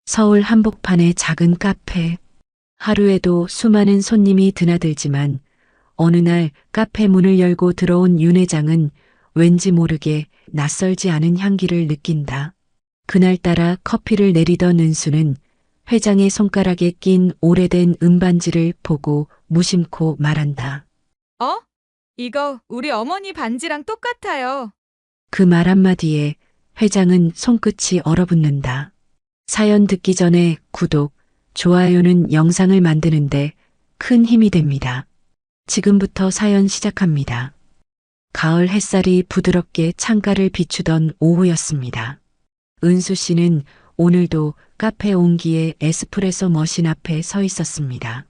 서울 한복판의 작은 카페. 하루에도 수많은 손님이 드나들지만 어느 날 카페 문을 열고 들어온 윤 회장은 왠지 모르게 낯설지 않은 향기를 느낀다. 그날따라 커피를 내리던 은수는 회장의 손가락에 낀 오래된 은반지를 보고 무심코 말한다. 어? 이거 우리 어머니 반지랑 똑같아요. 그 말 한마디에 회장은 손끝이 얼어붙는다. 사연 듣기 전에 구독, 좋아요는 영상을 만드는데 큰 힘이 됩니다. 지금부터 사연 시작합니다. 가을 햇살이 부드럽게 창가를 비추던 오후였습니다. 은수 씨는 오늘도 카페 온기에 에스프레소 머신 앞에 서 있었습니다.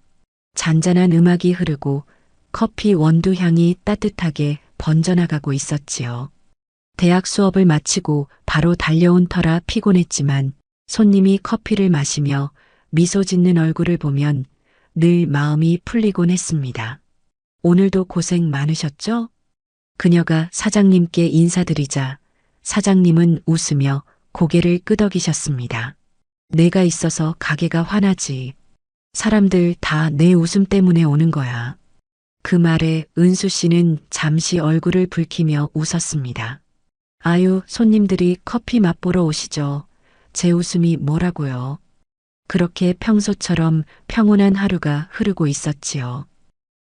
잔잔한 음악이 흐르고 커피 원두 향이 따뜻하게 번져나가고 있었지요. 대학 수업을 마치고 바로 달려온 터라 피곤했지만 손님이 커피를 마시며 미소 짓는 얼굴을 보면 늘 마음이 풀리곤 했습니다. 오늘도 고생 많으셨죠? 그녀가 사장님께 인사드리자 사장님은 웃으며 고개를 끄덕이셨습니다. 내가 있어서 가게가 환하지. 사람들 다 내 웃음 때문에 오는 거야. 그 말에 은수 씨는 잠시 얼굴을 붉히며 웃었습니다. 아유, 손님들이 커피 맛보러 오시죠. 제 웃음이 뭐라고요. 그렇게 평소처럼 평온한 하루가 흐르고 있었지요.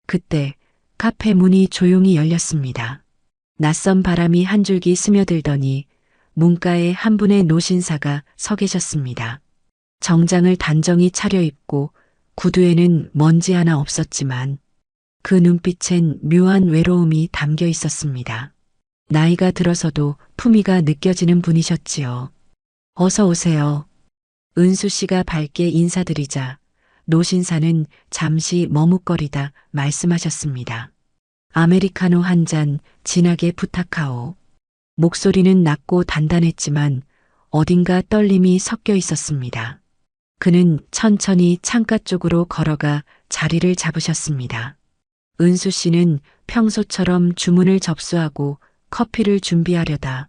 그때 카페 문이 조용히 열렸습니다. 낯선 바람이 한 줄기 스며들더니 문가에 한 분의 노신사가 서 계셨습니다. 정장을 단정히 차려입고 구두에는 먼지 하나 없었지만 그 눈빛엔 묘한 외로움이 담겨 있었습니다. 나이가 들어서도 품위가 느껴지는 분이셨지요. 어서 오세요. 은수 씨가 밝게 인사드리자 노신사는 잠시 머뭇거리다 말씀하셨습니다. 아메리카노 한 잔 진하게 부탁하오. 목소리는 낮고 단단했지만 어딘가 떨림이 섞여 있었습니다. 그는 천천히 창가 쪽으로 걸어가 자리를 잡으셨습니다. 은수 씨는 평소처럼 주문을 접수하고 커피를 준비하려다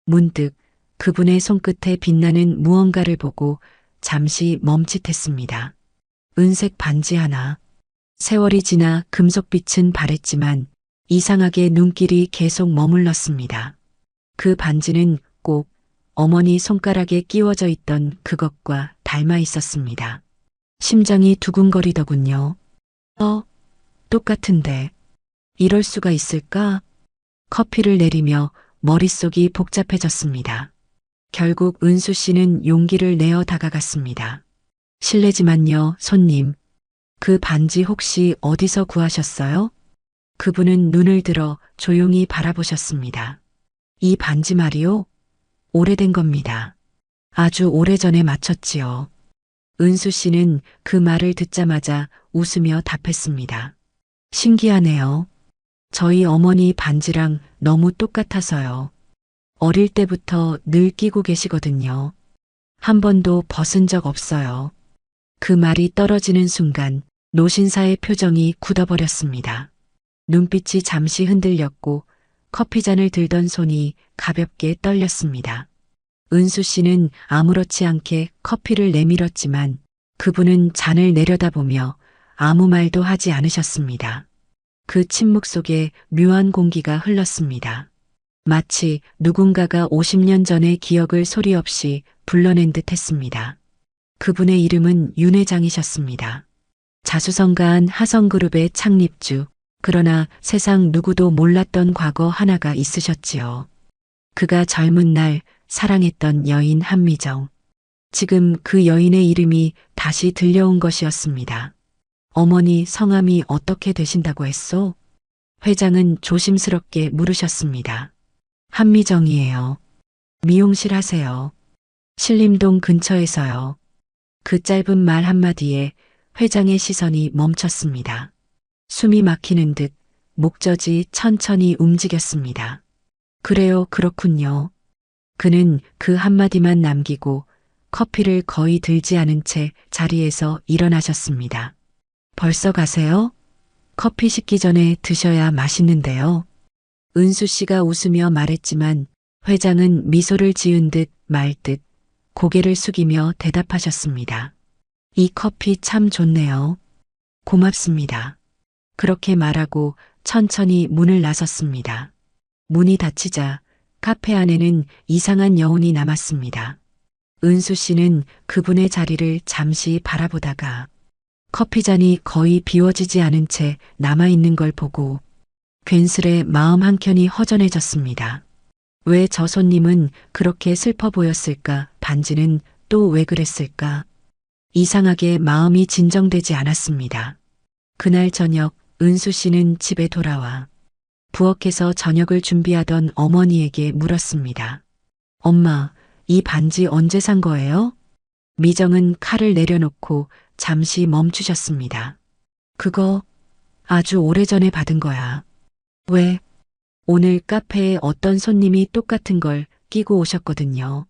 문득 그분의 손끝에 빛나는 무언가를 보고 잠시 멈칫했습니다. 은색 반지 하나. 세월이 지나 금속빛은 바랬지만 이상하게 눈길이 계속 머물렀습니다. 그 반지는 꼭 어머니 손가락에 끼워져 있던 그것과 닮아 있었습니다. 심장이 두근거리더군요. 똑같은데. 이럴 수가 있을까? 커피를 내리며 머릿속이 복잡해졌습니다. 결국 은수 씨는 용기를 내어 다가갔습니다. 실례지만요, 손님. 그 반지 혹시 어디서 구하셨어요? 그분은 눈을 들어 조용히 바라보셨습니다. 이 반지 말이요? 오래된 겁니다. 아주 오래전에 맞췄지요. 은수 씨는 그 말을 듣자마자 웃으며 답했습니다. 신기하네요. 저희 어머니 반지랑 너무 똑같아서요. 어릴 때부터 늘 끼고 계시거든요. 한 번도 벗은 적 없어요. 그 말이 떨어지는 순간 노신사의 표정이 굳어버렸습니다. 눈빛이 잠시 흔들렸고 커피잔을 들던 손이 가볍게 떨렸습니다. 은수 씨는 아무렇지 않게 커피를 내밀었지만 그분은 잔을 내려다보며 아무 말도 하지 않으셨습니다. 그 침묵 속에 묘한 공기가 흘렀습니다. 마치 누군가가 50년 전의 기억을 소리 없이 불러낸 듯 했습니다. 그분의 이름은 윤 회장이셨습니다. 자수성가한 하성그룹의 창립주, 그러나 세상 누구도 몰랐던 과거 하나가 있으셨지요. 그가 젊은 날 사랑했던 여인 한미정. 지금 그 여인의 이름이 다시 들려온 것이었습니다. 어머니 성함이 어떻게 되신다고 했소? 회장은 조심스럽게 물으셨습니다. 한미정이에요. 미용실 하세요. 신림동 근처에서요. 그 짧은 말 한마디에 회장의 시선이 멈췄습니다. 숨이 막히는 듯 목젖이 천천히 움직였습니다. 그래요, 그렇군요. 그는 그 한마디만 남기고 커피를 거의 들지 않은 채 자리에서 일어나셨습니다. 벌써 가세요? 커피 식기 전에 드셔야 맛있는데요. 은수 씨가 웃으며 말했지만 회장은 미소를 지은 듯 말 듯 고개를 숙이며 대답하셨습니다. 이 커피 참 좋네요. 고맙습니다. 그렇게 말하고 천천히 문을 나섰습니다. 문이 닫히자 카페 안에는 이상한 여운이 남았습니다. 은수 씨는 그분의 자리를 잠시 바라보다가 커피잔이 거의 비워지지 않은 채 남아있는 걸 보고 괜스레 마음 한켠이 허전해졌습니다. 왜 저 손님은 그렇게 슬퍼 보였을까? 반지는 또 왜 그랬을까? 이상하게 마음이 진정되지 않았습니다. 그날 저녁 은수 씨는 집에 돌아와 부엌에서 저녁을 준비하던 어머니에게 물었습니다. 엄마, 이 반지 언제 산 거예요? 미정은 칼을 내려놓고 잠시 멈추셨습니다. 그거 아주 오래전에 받은 거야. 왜? 오늘 카페에 어떤 손님이 똑같은 걸 끼고 오셨거든요.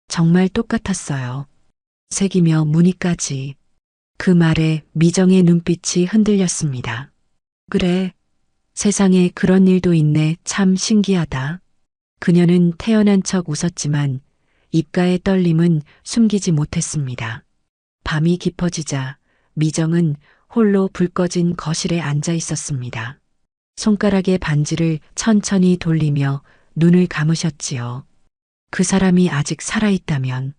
정말 똑같았어요. 새기며 무늬까지. 그 말에 미정의 눈빛이 흔들렸습니다. 그래, 세상에 그런 일도 있네. 참 신기하다. 그녀는 태연한 척 웃었지만 입가의 떨림은 숨기지 못했습니다. 밤이 깊어지자 미정은 홀로 불 꺼진 거실에 앉아 있었습니다. 손가락에 반지를 천천히 돌리며 눈을 감으셨지요. 그 사람이 아직 살아있다면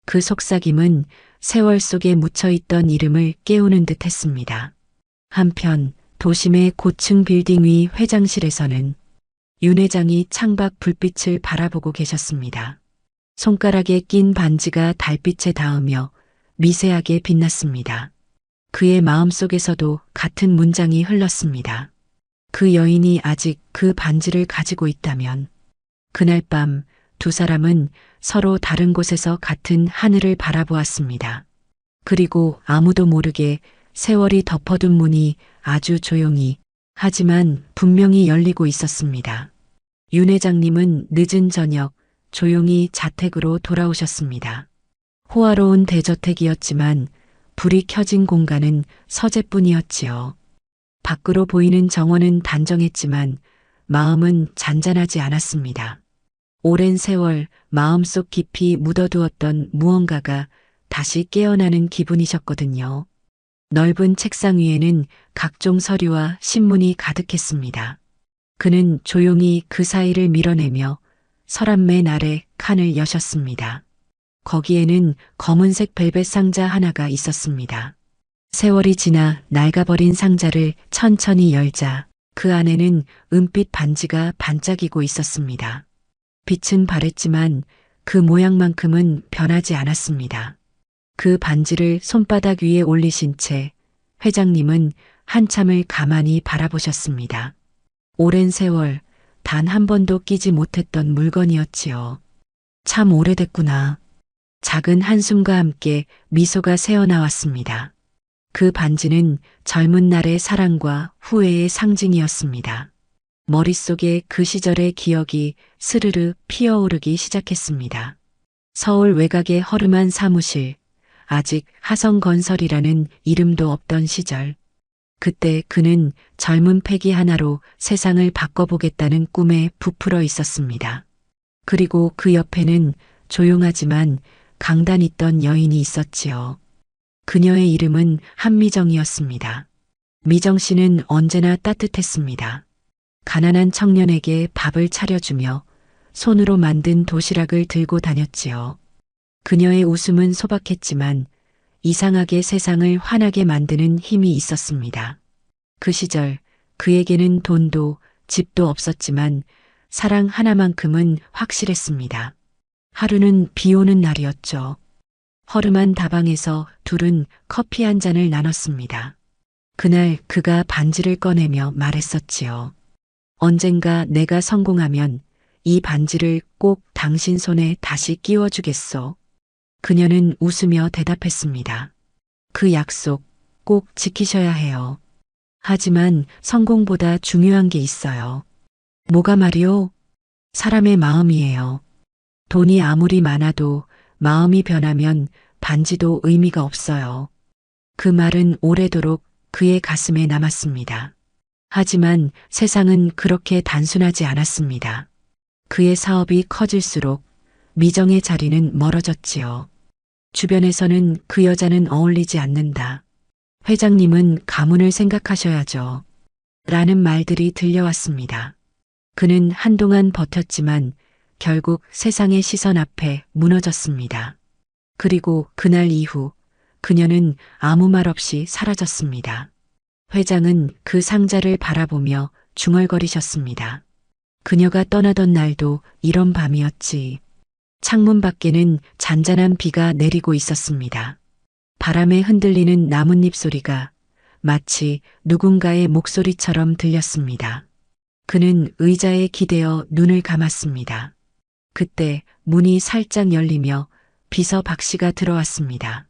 그 속삭임은 세월 속에 묻혀있던 이름을 깨우는 듯 했습니다. 한편 도심의 고층 빌딩 위 회장실에서는 윤 회장이 창밖 불빛을 바라보고 계셨습니다. 손가락에 낀 반지가 달빛에 닿으며 미세하게 빛났습니다. 그의 마음속에서도 같은 문장이 흘렀습니다. 그 여인이 아직 그 반지를 가지고 있다면. 그날 밤 두 사람은 서로 다른 곳에서 같은 하늘을 바라보았습니다. 그리고 아무도 모르게 세월이 덮어둔 문이 아주 조용히 하지만 분명히 열리고 있었습니다. 윤 회장님은 늦은 저녁 조용히 자택으로 돌아오셨습니다. 호화로운 대저택이었지만 불이 켜진 공간은 서재뿐이었지요. 밖으로 보이는 정원은 단정했지만 마음은 잔잔하지 않았습니다. 오랜 세월 마음속 깊이 묻어두었던 무언가가 다시 깨어나는 기분이셨거든요. 넓은 책상 위에는 각종 서류와 신문이 가득했습니다. 그는 조용히 그 사이를 밀어내며 서랍맨 아래 칸을 여셨습니다. 거기에는 검은색 벨벳 상자 하나가 있었습니다. 세월이 지나 낡아버린 상자를 천천히 열자 그 안에는 은빛 반지가 반짝이고 있었습니다. 빛은 바랬지만 그 모양만큼은 변하지 않았습니다. 그 반지를 손바닥 위에 올리신 채 회장님은 한참을 가만히 바라보셨습니다. 오랜 세월 단 한 번도 끼지 못했던 물건이었지요. 참 오래됐구나. 작은 한숨과 함께 미소가 새어나왔습니다. 그 반지는 젊은 날의 사랑과 후회의 상징이었습니다. 머릿속에 그 시절의 기억이 스르르 피어오르기 시작했습니다. 서울 외곽의 허름한 사무실, 아직 하성건설이라는 이름도 없던 시절. 그때 그는 젊은 패기 하나로 세상을 바꿔보겠다는 꿈에 부풀어 있었습니다. 그리고 그 옆에는 조용하지만 강단 있던 여인이 있었지요. 그녀의 이름은 한미정이었습니다. 미정 씨는 언제나 따뜻했습니다. 가난한 청년에게 밥을 차려주며 손으로 만든 도시락을 들고 다녔지요. 그녀의 웃음은 소박했지만 이상하게 세상을 환하게 만드는 힘이 있었습니다. 그 시절 그에게는 돈도 집도 없었지만 사랑 하나만큼은 확실했습니다. 하루는 비 오는 날이었죠. 허름한 다방에서 둘은 커피 한 잔을 나눴습니다. 그날 그가 반지를 꺼내며 말했었지요. 언젠가 내가 성공하면 이 반지를 꼭 당신 손에 다시 끼워주겠소. 그녀는 웃으며 대답했습니다. 그 약속 꼭 지키셔야 해요. 하지만 성공보다 중요한 게 있어요. 뭐가 말이오? 사람의 마음이에요. 돈이 아무리 많아도 마음이 변하면 반지도 의미가 없어요. 그 말은 오래도록 그의 가슴에 남았습니다. 하지만 세상은 그렇게 단순하지 않았습니다. 그의 사업이 커질수록 미정의 자리는 멀어졌지요. 주변에서는 그 여자는 어울리지 않는다. 회장님은 가문을 생각하셔야죠. 라는 말들이 들려왔습니다. 그는 한동안 버텼지만 결국 세상의 시선 앞에 무너졌습니다. 그리고 그날 이후 그녀는 아무 말 없이 사라졌습니다. 회장은 그 상자를 바라보며 중얼거리셨습니다. 그녀가 떠나던 날도 이런 밤이었지. 창문 밖에는 잔잔한 비가 내리고 있었습니다. 바람에 흔들리는 나뭇잎 소리가 마치 누군가의 목소리처럼 들렸습니다. 그는 의자에 기대어 눈을 감았습니다. 그때 문이 살짝 열리며 비서 박 씨가 들어왔습니다.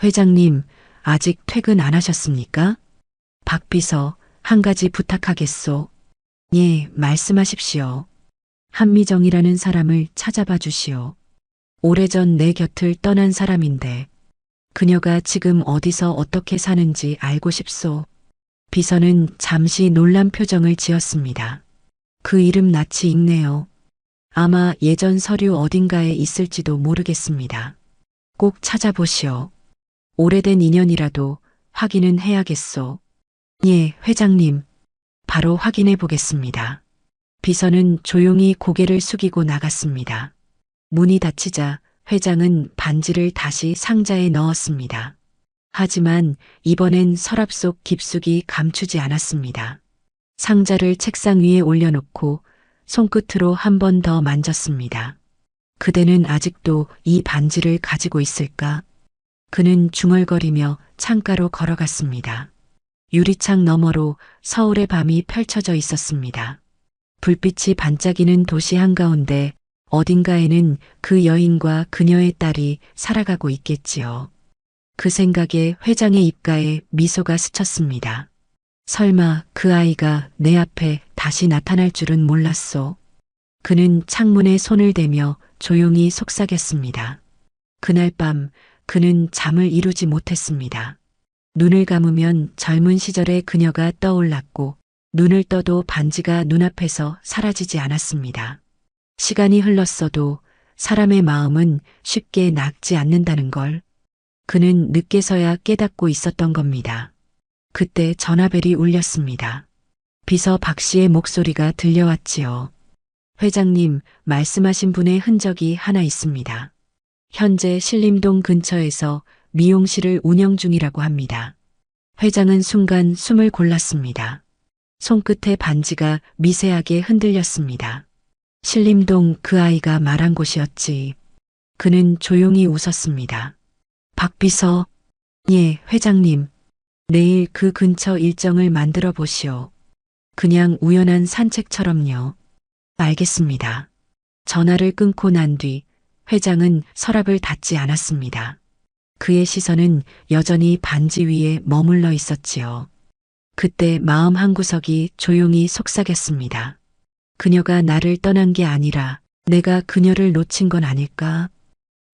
회장님, 아직 퇴근 안 하셨습니까? 박 비서, 한 가지 부탁하겠소. 예, 말씀하십시오. 한미정이라는 사람을 찾아봐 주시오. 오래전 내 곁을 떠난 사람인데 그녀가 지금 어디서 어떻게 사는지 알고 싶소. 비서는 잠시 놀란 표정을 지었습니다. 그 이름 낯이 익네요. 아마 예전 서류 어딘가에 있을지도 모르겠습니다. 꼭 찾아보시오. 오래된 인연이라도 확인은 해야겠소. 예, 회장님. 바로 확인해 보겠습니다. 비서는 조용히 고개를 숙이고 나갔습니다. 문이 닫히자 회장은 반지를 다시 상자에 넣었습니다. 하지만 이번엔 서랍 속 깊숙이 감추지 않았습니다. 상자를 책상 위에 올려놓고 손끝으로 한 번 더 만졌습니다. 그대는 아직도 이 반지를 가지고 있을까? 그는 중얼거리며 창가로 걸어갔습니다. 유리창 너머로 서울의 밤이 펼쳐져 있었습니다. 불빛이 반짝이는 도시 한가운데 어딘가에는 그 여인과 그녀의 딸이 살아가고 있겠지요. 그 생각에 회장의 입가에 미소가 스쳤습니다. 설마 그 아이가 내 앞에 다시 나타날 줄은 몰랐소. 그는 창문에 손을 대며 조용히 속삭였습니다. 그날 밤 그는 잠을 이루지 못했습니다. 눈을 감으면 젊은 시절의 그녀가 떠올랐고 눈을 떠도 반지가 눈앞에서 사라지지 않았습니다. 시간이 흘렀어도 사람의 마음은 쉽게 낡지 않는다는 걸 그는 늦게서야 깨닫고 있었던 겁니다. 그때 전화벨이 울렸습니다. 비서 박 씨의 목소리가 들려왔지요. 회장님, 말씀하신 분의 흔적이 하나 있습니다. 현재 신림동 근처에서 미용실을 운영 중이라고 합니다. 회장은 순간 숨을 골랐습니다. 손끝에 반지가 미세하게 흔들렸습니다. 신림동 그 아이가 말한 곳이었지. 그는 조용히 웃었습니다. 박 비서, 예, 회장님. 내일 그 근처 일정을 만들어 보시오. 그냥 우연한 산책처럼요. 알겠습니다. 전화를 끊고 난 뒤 회장은 서랍을 닫지 않았습니다. 그의 시선은 여전히 반지 위에 머물러 있었지요. 그때 마음 한구석이 조용히 속삭였습니다. 그녀가 나를 떠난 게 아니라 내가 그녀를 놓친 건 아닐까?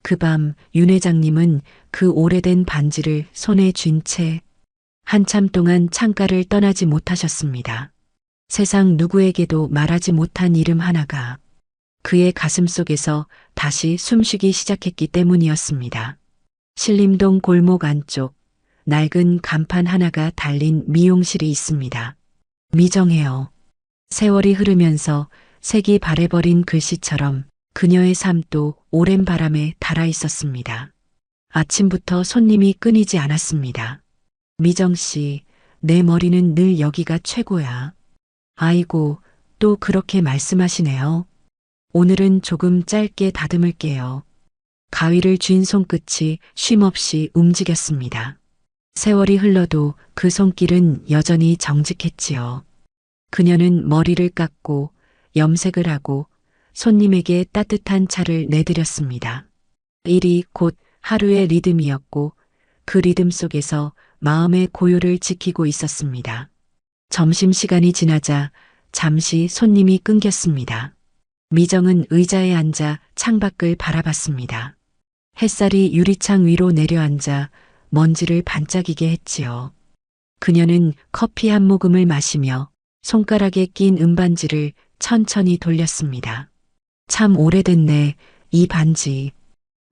그 밤 윤 회장님은 그 오래된 반지를 손에 쥔 채 한참 동안 창가를 떠나지 못하셨습니다. 세상 누구에게도 말하지 못한 이름 하나가 그의 가슴 속에서 다시 숨쉬기 시작했기 때문이었습니다. 신림동 골목 안쪽 낡은 간판 하나가 달린 미용실이 있습니다. 미정해요. 세월이 흐르면서 색이 바래버린 글씨처럼 그녀의 삶도 오랜 바람에 달아 있었습니다. 아침부터 손님이 끊이지 않았습니다. 미정 씨, 내 머리는 늘 여기가 최고야. 아이고, 또 그렇게 말씀하시네요. 오늘은 조금 짧게 다듬을게요. 가위를 쥔 손끝이 쉼없이 움직였습니다. 세월이 흘러도 그 손길은 여전히 정직했지요. 그녀는 머리를 깎고 염색을 하고 손님에게 따뜻한 차를 내드렸습니다. 일이 곧 하루의 리듬이었고 그 리듬 속에서 마음의 고요를 지키고 있었습니다. 점심시간이 지나자 잠시 손님이 끊겼습니다. 미정은 의자에 앉아 창밖을 바라봤습니다. 햇살이 유리창 위로 내려앉아 먼지를 반짝이게 했지요. 그녀는 커피 한 모금을 마시며 손가락에 낀 은반지를 천천히 돌렸습니다. 참 오래됐네. 이 반지.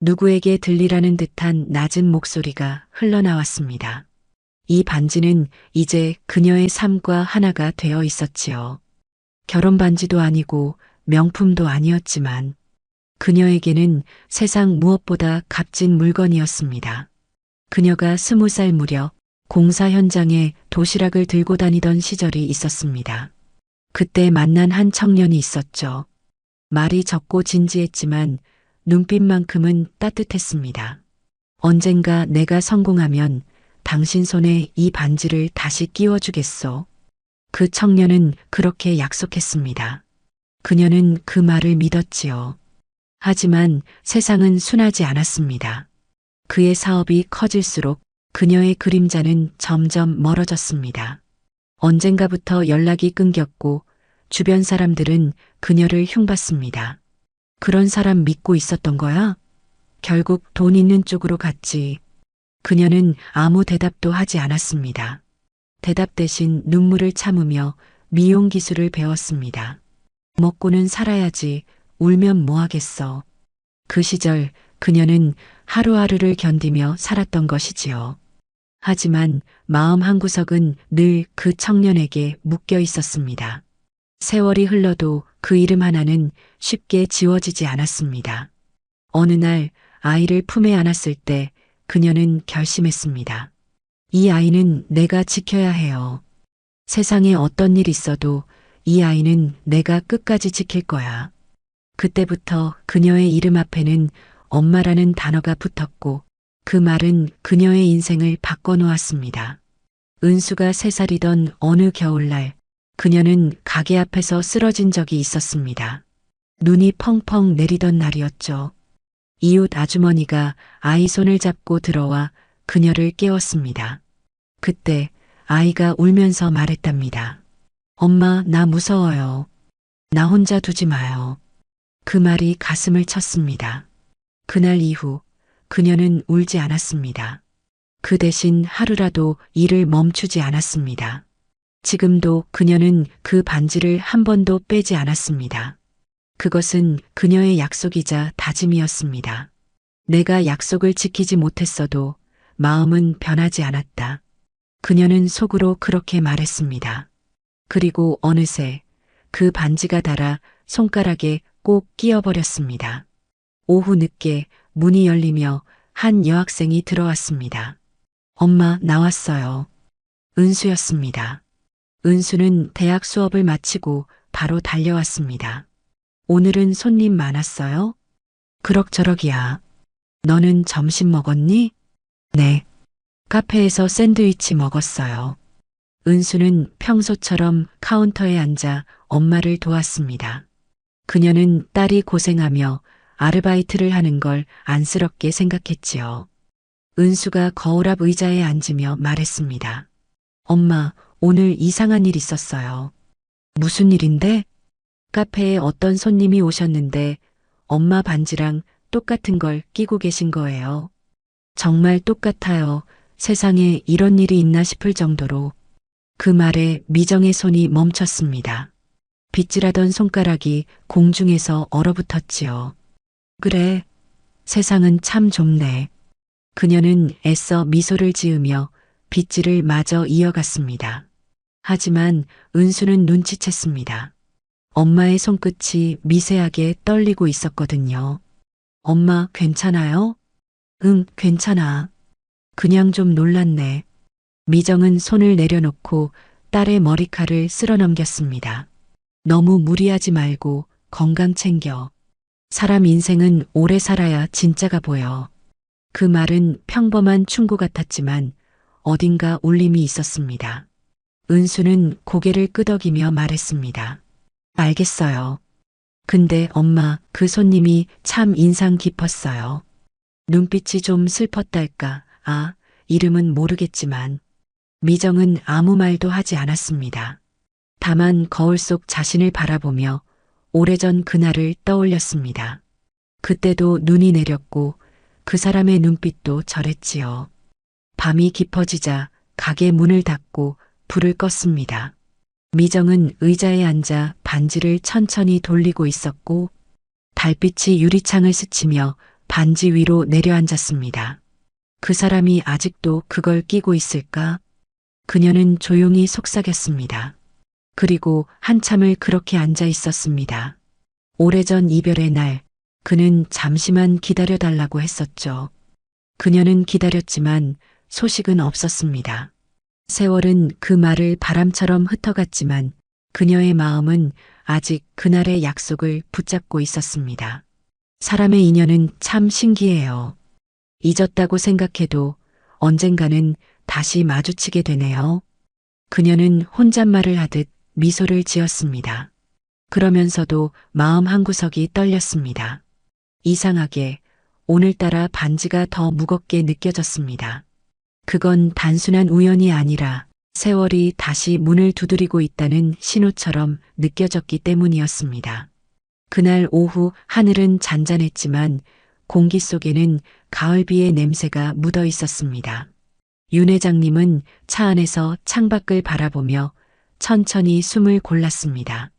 누구에게 들리라는 듯한 낮은 목소리가 흘러나왔습니다. 이 반지는 이제 그녀의 삶과 하나가 되어 있었지요. 결혼 반지도 아니고 명품도 아니었지만 그녀에게는 세상 무엇보다 값진 물건이었습니다. 그녀가 20살 무렵 공사 현장에 도시락을 들고 다니던 시절이 있었습니다. 그때 만난 한 청년이 있었죠. 말이 적고 진지했지만 눈빛만큼은 따뜻했습니다. 언젠가 내가 성공하면 당신 손에 이 반지를 다시 끼워주겠소. 그 청년은 그렇게 약속했습니다. 그녀는 그 말을 믿었지요. 하지만 세상은 순하지 않았습니다. 그의 사업이 커질수록 그녀의 그림자는 점점 멀어졌습니다. 언젠가부터 연락이 끊겼고 주변 사람들은 그녀를 흉봤습니다. 그런 사람 믿고 있었던 거야? 결국 돈 있는 쪽으로 갔지. 그녀는 아무 대답도 하지 않았습니다. 대답 대신 눈물을 참으며 미용 기술을 배웠습니다. 먹고는 살아야지. 울면 뭐하겠어. 그 시절 그녀는 하루하루를 견디며 살았던 것이지요. 하지만 마음 한구석은 늘 그 청년에게 묶여 있었습니다. 세월이 흘러도 그 이름 하나는 쉽게 지워지지 않았습니다. 어느 날 아이를 품에 안았을 때 그녀는 결심했습니다. 이 아이는 내가 지켜야 해요. 세상에 어떤 일 있어도 이 아이는 내가 끝까지 지킬 거야. 그때부터 그녀의 이름 앞에는 엄마라는 단어가 붙었고 그 말은 그녀의 인생을 바꿔놓았습니다. 은수가 3살이던 어느 겨울날 그녀는 가게 앞에서 쓰러진 적이 있었습니다. 눈이 펑펑 내리던 날이었죠. 이웃 아주머니가 아이 손을 잡고 들어와 그녀를 깨웠습니다. 그때 아이가 울면서 말했답니다. 엄마, 나 무서워요. 나 혼자 두지 마요. 그 말이 가슴을 쳤습니다. 그날 이후 그녀는 울지 않았습니다. 그 대신 하루라도 일을 멈추지 않았습니다. 지금도 그녀는 그 반지를 한 번도 빼지 않았습니다. 그것은 그녀의 약속이자 다짐이었습니다. 내가 약속을 지키지 못했어도 마음은 변하지 않았다. 그녀는 속으로 그렇게 말했습니다. 그리고 어느새 그 반지가 닳아 손가락에 꼭 끼어버렸습니다. 오후 늦게 문이 열리며 한 여학생이 들어왔습니다. 엄마, 나왔어요. 은수였습니다. 은수는 대학 수업을 마치고 바로 달려왔습니다. 오늘은 손님 많았어요? 그럭저럭이야. 너는 점심 먹었니? 네. 카페에서 샌드위치 먹었어요. 은수는 평소처럼 카운터에 앉아 엄마를 도왔습니다. 그녀는 딸이 고생하며 아르바이트를 하는 걸 안쓰럽게 생각했지요. 은수가 거울 앞 의자에 앉으며 말했습니다. 엄마, 오늘 이상한 일 있었어요. 무슨 일인데? 카페에 어떤 손님이 오셨는데 엄마 반지랑 똑같은 걸 끼고 계신 거예요. 정말 똑같아요. 세상에 이런 일이 있나 싶을 정도로. 그 말에 미정의 손이 멈췄습니다. 빗질하던 손가락이 공중에서 얼어붙었지요. 그래, 세상은 참 좁네. 그녀는 애써 미소를 지으며 빗질을 마저 이어갔습니다. 하지만 은수는 눈치챘습니다. 엄마의 손끝이 미세하게 떨리고 있었거든요. 엄마, 괜찮아요? 응, 괜찮아. 그냥 좀 놀랐네. 미정은 손을 내려놓고 딸의 머리칼을 쓸어 넘겼습니다. 너무 무리하지 말고 건강 챙겨. 사람 인생은 오래 살아야 진짜가 보여. 그 말은 평범한 충고 같았지만 어딘가 울림이 있었습니다. 은수는 고개를 끄덕이며 말했습니다. 알겠어요. 근데 엄마, 그 손님이 참 인상 깊었어요. 눈빛이 좀 슬펐달까. 아, 이름은 모르겠지만. 미정은 아무 말도 하지 않았습니다. 다만 거울 속 자신을 바라보며 오래전 그날을 떠올렸습니다. 그때도 눈이 내렸고 그 사람의 눈빛도 저랬지요. 밤이 깊어지자 가게 문을 닫고 불을 껐습니다. 미정은 의자에 앉아 반지를 천천히 돌리고 있었고 달빛이 유리창을 스치며 반지 위로 내려앉았습니다. 그 사람이 아직도 그걸 끼고 있을까? 그녀는 조용히 속삭였습니다. 그리고 한참을 그렇게 앉아 있었습니다. 오래전 이별의 날, 그는 잠시만 기다려달라고 했었죠. 그녀는 기다렸지만 소식은 없었습니다. 세월은 그 말을 바람처럼 흩어갔지만 그녀의 마음은 아직 그날의 약속을 붙잡고 있었습니다. 사람의 인연은 참 신기해요. 잊었다고 생각해도 언젠가는 다시 마주치게 되네요. 그녀는 혼잣말을 하듯 미소를 지었습니다. 그러면서도 마음 한구석이 떨렸습니다. 이상하게 오늘따라 반지가 더 무겁게 느껴졌습니다. 그건 단순한 우연이 아니라 세월이 다시 문을 두드리고 있다는 신호처럼 느껴졌기 때문이었습니다. 그날 오후 하늘은 잔잔했지만 공기 속에는 가을비의 냄새가 묻어 있었습니다. 윤 회장님은 차 안에서 창밖을 바라보며 천천히 숨을 골랐습니다.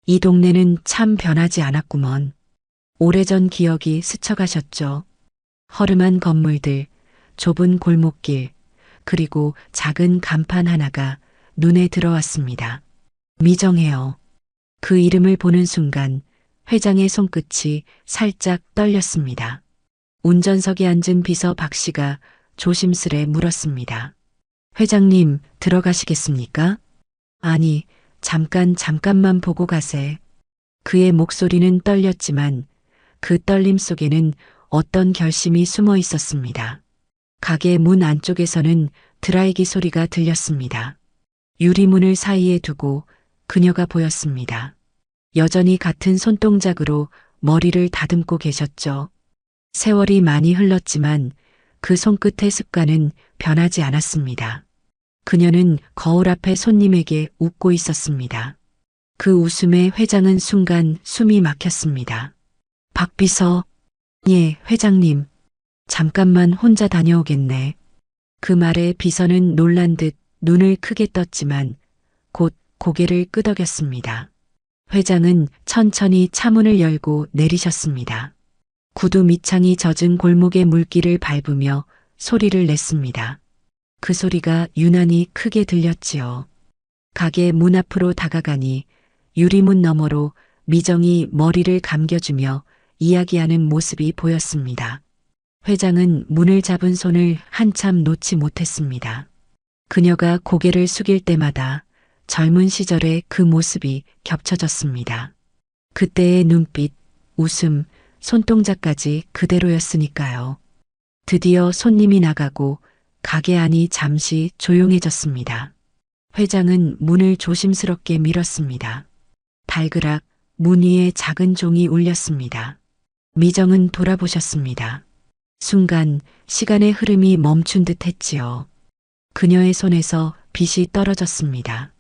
이 동네는 참 변하지 않았구먼. 오래전 기억이 스쳐가셨죠. 허름한 건물들, 좁은 골목길, 그리고 작은 간판 하나가 눈에 들어왔습니다. 미정해요. 그 이름을 보는 순간 회장의 손끝이 살짝 떨렸습니다. 운전석에 앉은 비서 박 씨가 조심스레 물었습니다. 회장님, 들어가시겠습니까? 아니, 잠깐만 보고 가세. 그의 목소리는 떨렸지만 그 떨림 속에는 어떤 결심이 숨어 있었습니다. 가게 문 안쪽에서는 드라이기 소리가 들렸습니다. 유리문을 사이에 두고 그녀가 보였습니다. 여전히 같은 손동작으로 머리를 다듬고 계셨죠. 세월이 많이 흘렀지만 그 손끝의 습관은 변하지 않았습니다. 그녀는 거울 앞에 손님에게 웃고 있었습니다. 그 웃음에 회장은 순간 숨이 막혔습니다. 박 비서, 예, 회장님. 잠깐만 혼자 다녀오겠네. 그 말에 비서는 놀란 듯 눈을 크게 떴지만 곧 고개를 끄덕였습니다. 회장은 천천히 차문을 열고 내리셨습니다. 구두 밑창이 젖은 골목의 물길을 밟으며 소리를 냈습니다. 그 소리가 유난히 크게 들렸지요. 가게 문 앞으로 다가가니 유리문 너머로 미정이 머리를 감겨주며 이야기하는 모습이 보였습니다. 회장은 문을 잡은 손을 한참 놓지 못했습니다. 그녀가 고개를 숙일 때마다 젊은 시절의 그 모습이 겹쳐졌습니다. 그때의 눈빛, 웃음, 손동작까지 그대로였으니까요. 드디어 손님이 나가고 가게 안이 잠시 조용해졌습니다. 회장은 문을 조심스럽게 밀었습니다. 달그락 문 위에 작은 종이 울렸습니다. 미정은 돌아보셨습니다. 순간 시간의 흐름이 멈춘 듯 했지요. 그녀의 손에서 빛이 떨어졌습니다.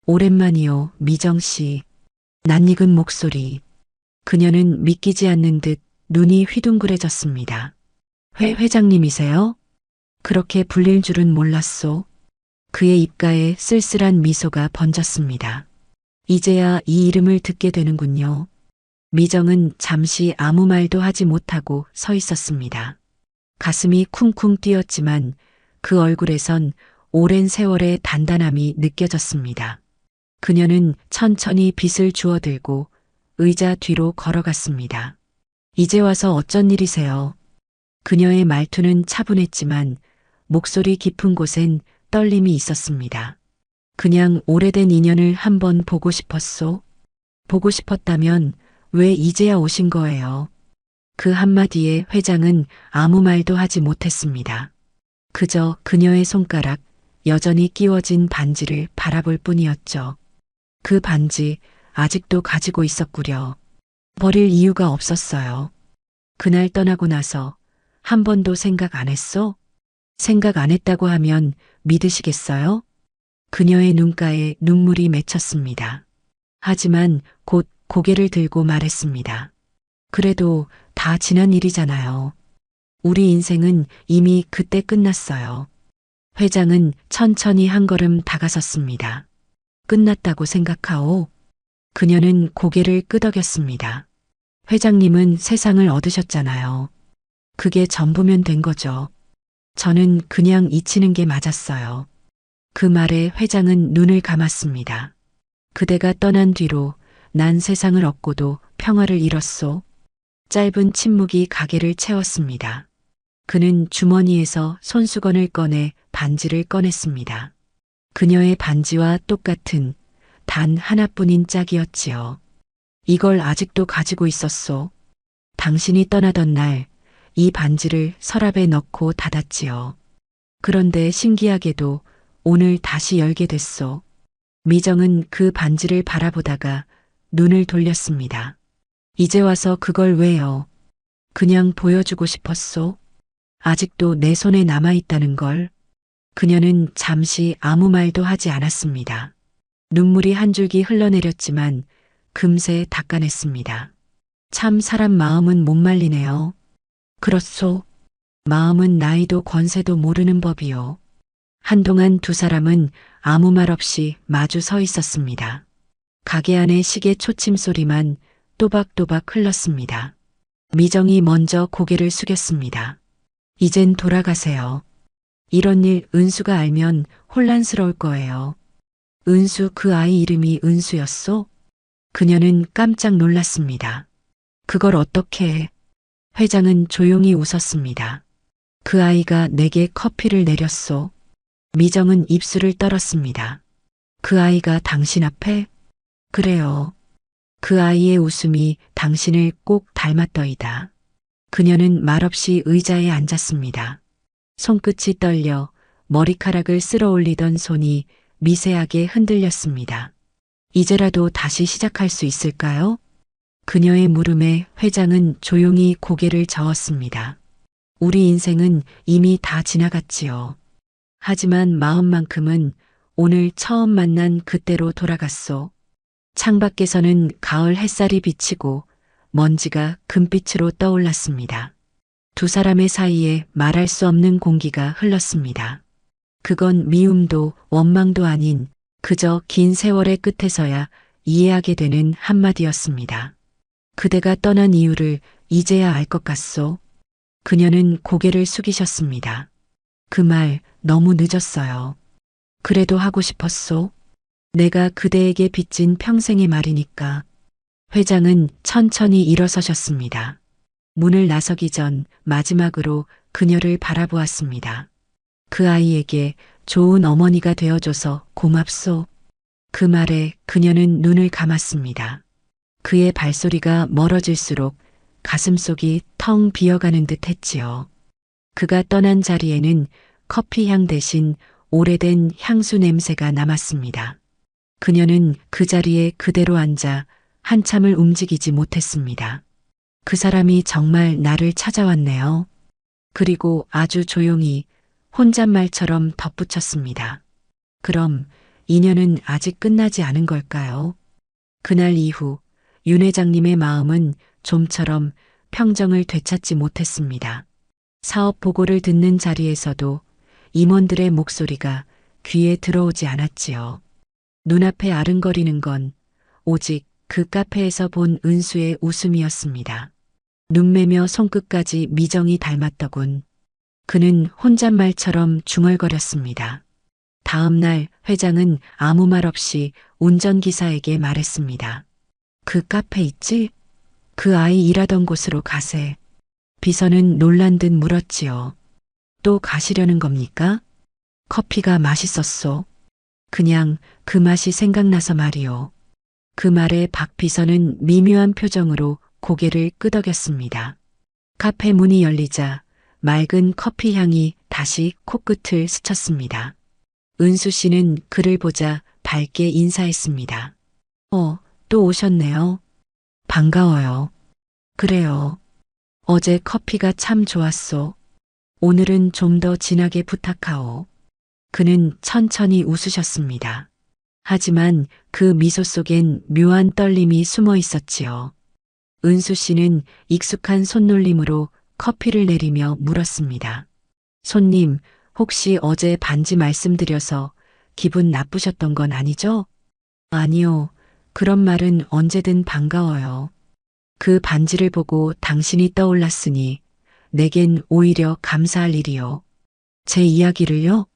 오랜만이요, 미정 씨. 낯익은 목소리. 그녀는 믿기지 않는 듯 눈이 휘둥그레졌습니다. 회장님이세요? 그렇게 불릴 줄은 몰랐소. 그의 입가에 쓸쓸한 미소가 번졌습니다. 이제야 이 이름을 듣게 되는군요. 미정은 잠시 아무 말도 하지 못하고 서 있었습니다. 가슴이 쿵쿵 뛰었지만 그 얼굴에선 오랜 세월의 단단함이 느껴졌습니다. 그녀는 천천히 빗을 주워들고 의자 뒤로 걸어갔습니다. 이제 와서 어쩐 일이세요? 그녀의 말투는 차분했지만 목소리 깊은 곳엔 떨림이 있었습니다. 그냥 오래된 인연을 한번 보고 싶었소. 보고 싶었다면 왜 이제야 오신 거예요? 그 한마디에 회장은 아무 말도 하지 못했습니다. 그저 그녀의 손가락, 여전히 끼워진 반지를 바라볼 뿐이었죠. 그 반지 아직도 가지고 있었구려. 버릴 이유가 없었어요. 그날 떠나고 나서 한 번도 생각 안 했어? 생각 안 했다고 하면 믿으시겠어요? 그녀의 눈가에 눈물이 맺혔습니다. 하지만 곧 고개를 들고 말했습니다. 그래도 다 지난 일이잖아요. 우리 인생은 이미 그때 끝났어요. 회장은 천천히 한 걸음 다가섰습니다. 끝났다고 생각하오? 그녀는 고개를 끄덕였습니다. 회장님은 세상을 얻으셨잖아요. 그게 전부면 된 거죠. 저는 그냥 잊히는 게 맞았어요. 그 말에 회장은 눈을 감았습니다. 그대가 떠난 뒤로 난 세상을 얻고도 평화를 잃었소. 짧은 침묵이 가게를 채웠습니다. 그는 주머니에서 손수건을 꺼내 반지를 꺼냈습니다. 그녀의 반지와 똑같은 단 하나뿐인 짝이었지요. 이걸 아직도 가지고 있었소. 당신이 떠나던 날 이 반지를 서랍에 넣고 닫았지요. 그런데 신기하게도 오늘 다시 열게 됐소. 미정은 그 반지를 바라보다가 눈을 돌렸습니다. 이제 와서 그걸 왜요? 그냥 보여주고 싶었소. 아직도 내 손에 남아있다는 걸. 그녀는 잠시 아무 말도 하지 않았습니다. 눈물이 한 줄기 흘러내렸지만 금세 닦아냈습니다. 참 사람 마음은 못 말리네요. 그렇소. 마음은 나이도 권세도 모르는 법이요. 한동안 두 사람은 아무 말 없이 마주 서 있었습니다. 가게 안의 시계 초침 소리만 또박또박 흘렀습니다. 미정이 먼저 고개를 숙였습니다. 이젠 돌아가세요. 이런 일 은수가 알면 혼란스러울 거예요. 은수, 그 아이 이름이 은수였소? 그녀는 깜짝 놀랐습니다. 그걸 어떻게 해? 회장은 조용히 웃었습니다. 그 아이가 내게 커피를 내렸소. 미정은 입술을 떨었습니다. 그 아이가 당신 앞에? 그래요. 그 아이의 웃음이 당신을 꼭 닮았더이다. 그녀는 말없이 의자에 앉았습니다. 손끝이 떨려 머리카락을 쓸어 올리던 손이 미세하게 흔들렸습니다. 이제라도 다시 시작할 수 있을까요? 그녀의 물음에 회장은 조용히 고개를 저었습니다. 우리 인생은 이미 다 지나갔지요. 하지만 마음만큼은 오늘 처음 만난 그때로 돌아갔소. 창밖에서는 가을 햇살이 비치고 먼지가 금빛으로 떠올랐습니다. 두 사람의 사이에 말할 수 없는 공기가 흘렀습니다. 그건 미움도 원망도 아닌 그저 긴 세월의 끝에서야 이해하게 되는 한마디였습니다. 그대가 떠난 이유를 이제야 알 것 같소. 그녀는 고개를 숙이셨습니다. 그 말 너무 늦었어요. 그래도 하고 싶었소. 내가 그대에게 빚진 평생의 말이니까. 회장은 천천히 일어서셨습니다. 문을 나서기 전 마지막으로 그녀를 바라보았습니다. 그 아이에게 좋은 어머니가 되어줘서 고맙소. 그 말에 그녀는 눈을 감았습니다. 그의 발소리가 멀어질수록 가슴속이 텅 비어가는 듯 했지요. 그가 떠난 자리에는 커피향 대신 오래된 향수 냄새가 남았습니다. 그녀는 그 자리에 그대로 앉아 한참을 움직이지 못했습니다. 그 사람이 정말 나를 찾아왔네요. 그리고 아주 조용히 혼잣말처럼 덧붙였습니다. 그럼 인연은 아직 끝나지 않은 걸까요? 그날 이후 윤 회장님의 마음은 좀처럼 평정을 되찾지 못했습니다. 사업 보고를 듣는 자리에서도 임원들의 목소리가 귀에 들어오지 않았지요. 눈앞에 아른거리는 건 오직 그 카페에서 본 은수의 웃음이었습니다. 눈매며 손끝까지 미정이 닮았더군. 그는 혼잣말처럼 중얼거렸습니다. 다음 날 회장은 아무 말 없이 운전기사에게 말했습니다. 그 카페 있지? 그 아이 일하던 곳으로 가세. 비서는 놀란 듯 물었지요. 또 가시려는 겁니까? 커피가 맛있었소. 그냥 그 맛이 생각나서 말이요. 그 말에 박 비서는 미묘한 표정으로 고개를 끄덕였습니다. 카페 문이 열리자 맑은 커피 향이 다시 코끝을 스쳤습니다. 은수 씨는 그를 보자 밝게 인사했습니다. 또 오셨네요. 반가워요. 그래요. 어제 커피가 참 좋았소. 오늘은 좀 더 진하게 부탁하오. 그는 천천히 웃으셨습니다. 하지만 그 미소 속엔 묘한 떨림이 숨어 있었지요. 은수 씨는 익숙한 손놀림으로 커피를 내리며 물었습니다. 손님, 혹시 어제 반지 말씀드려서 기분 나쁘셨던 건 아니죠? 아니요. 그런 말은 언제든 반가워요. 그 반지를 보고 당신이 떠올랐으니 내겐 오히려 감사할 일이요. 제 이야기를요?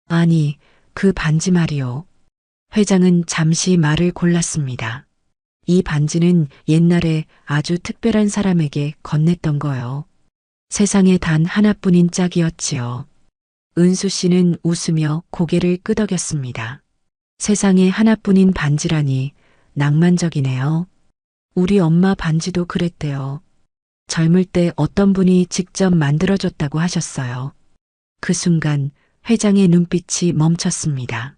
아니, 그 반지 말이요. 회장은 잠시 말을 골랐습니다. 이 반지는 옛날에 아주 특별한 사람에게 건넸던 거요. 세상에 단 하나뿐인 짝이었지요. 은수 씨는 웃으며 고개를 끄덕였습니다. 세상에 하나뿐인 반지라니 낭만적이네요. 우리 엄마 반지도 그랬대요. 젊을 때 어떤 분이 직접 만들어줬다고 하셨어요. 그 순간 회장의 눈빛이 멈췄습니다.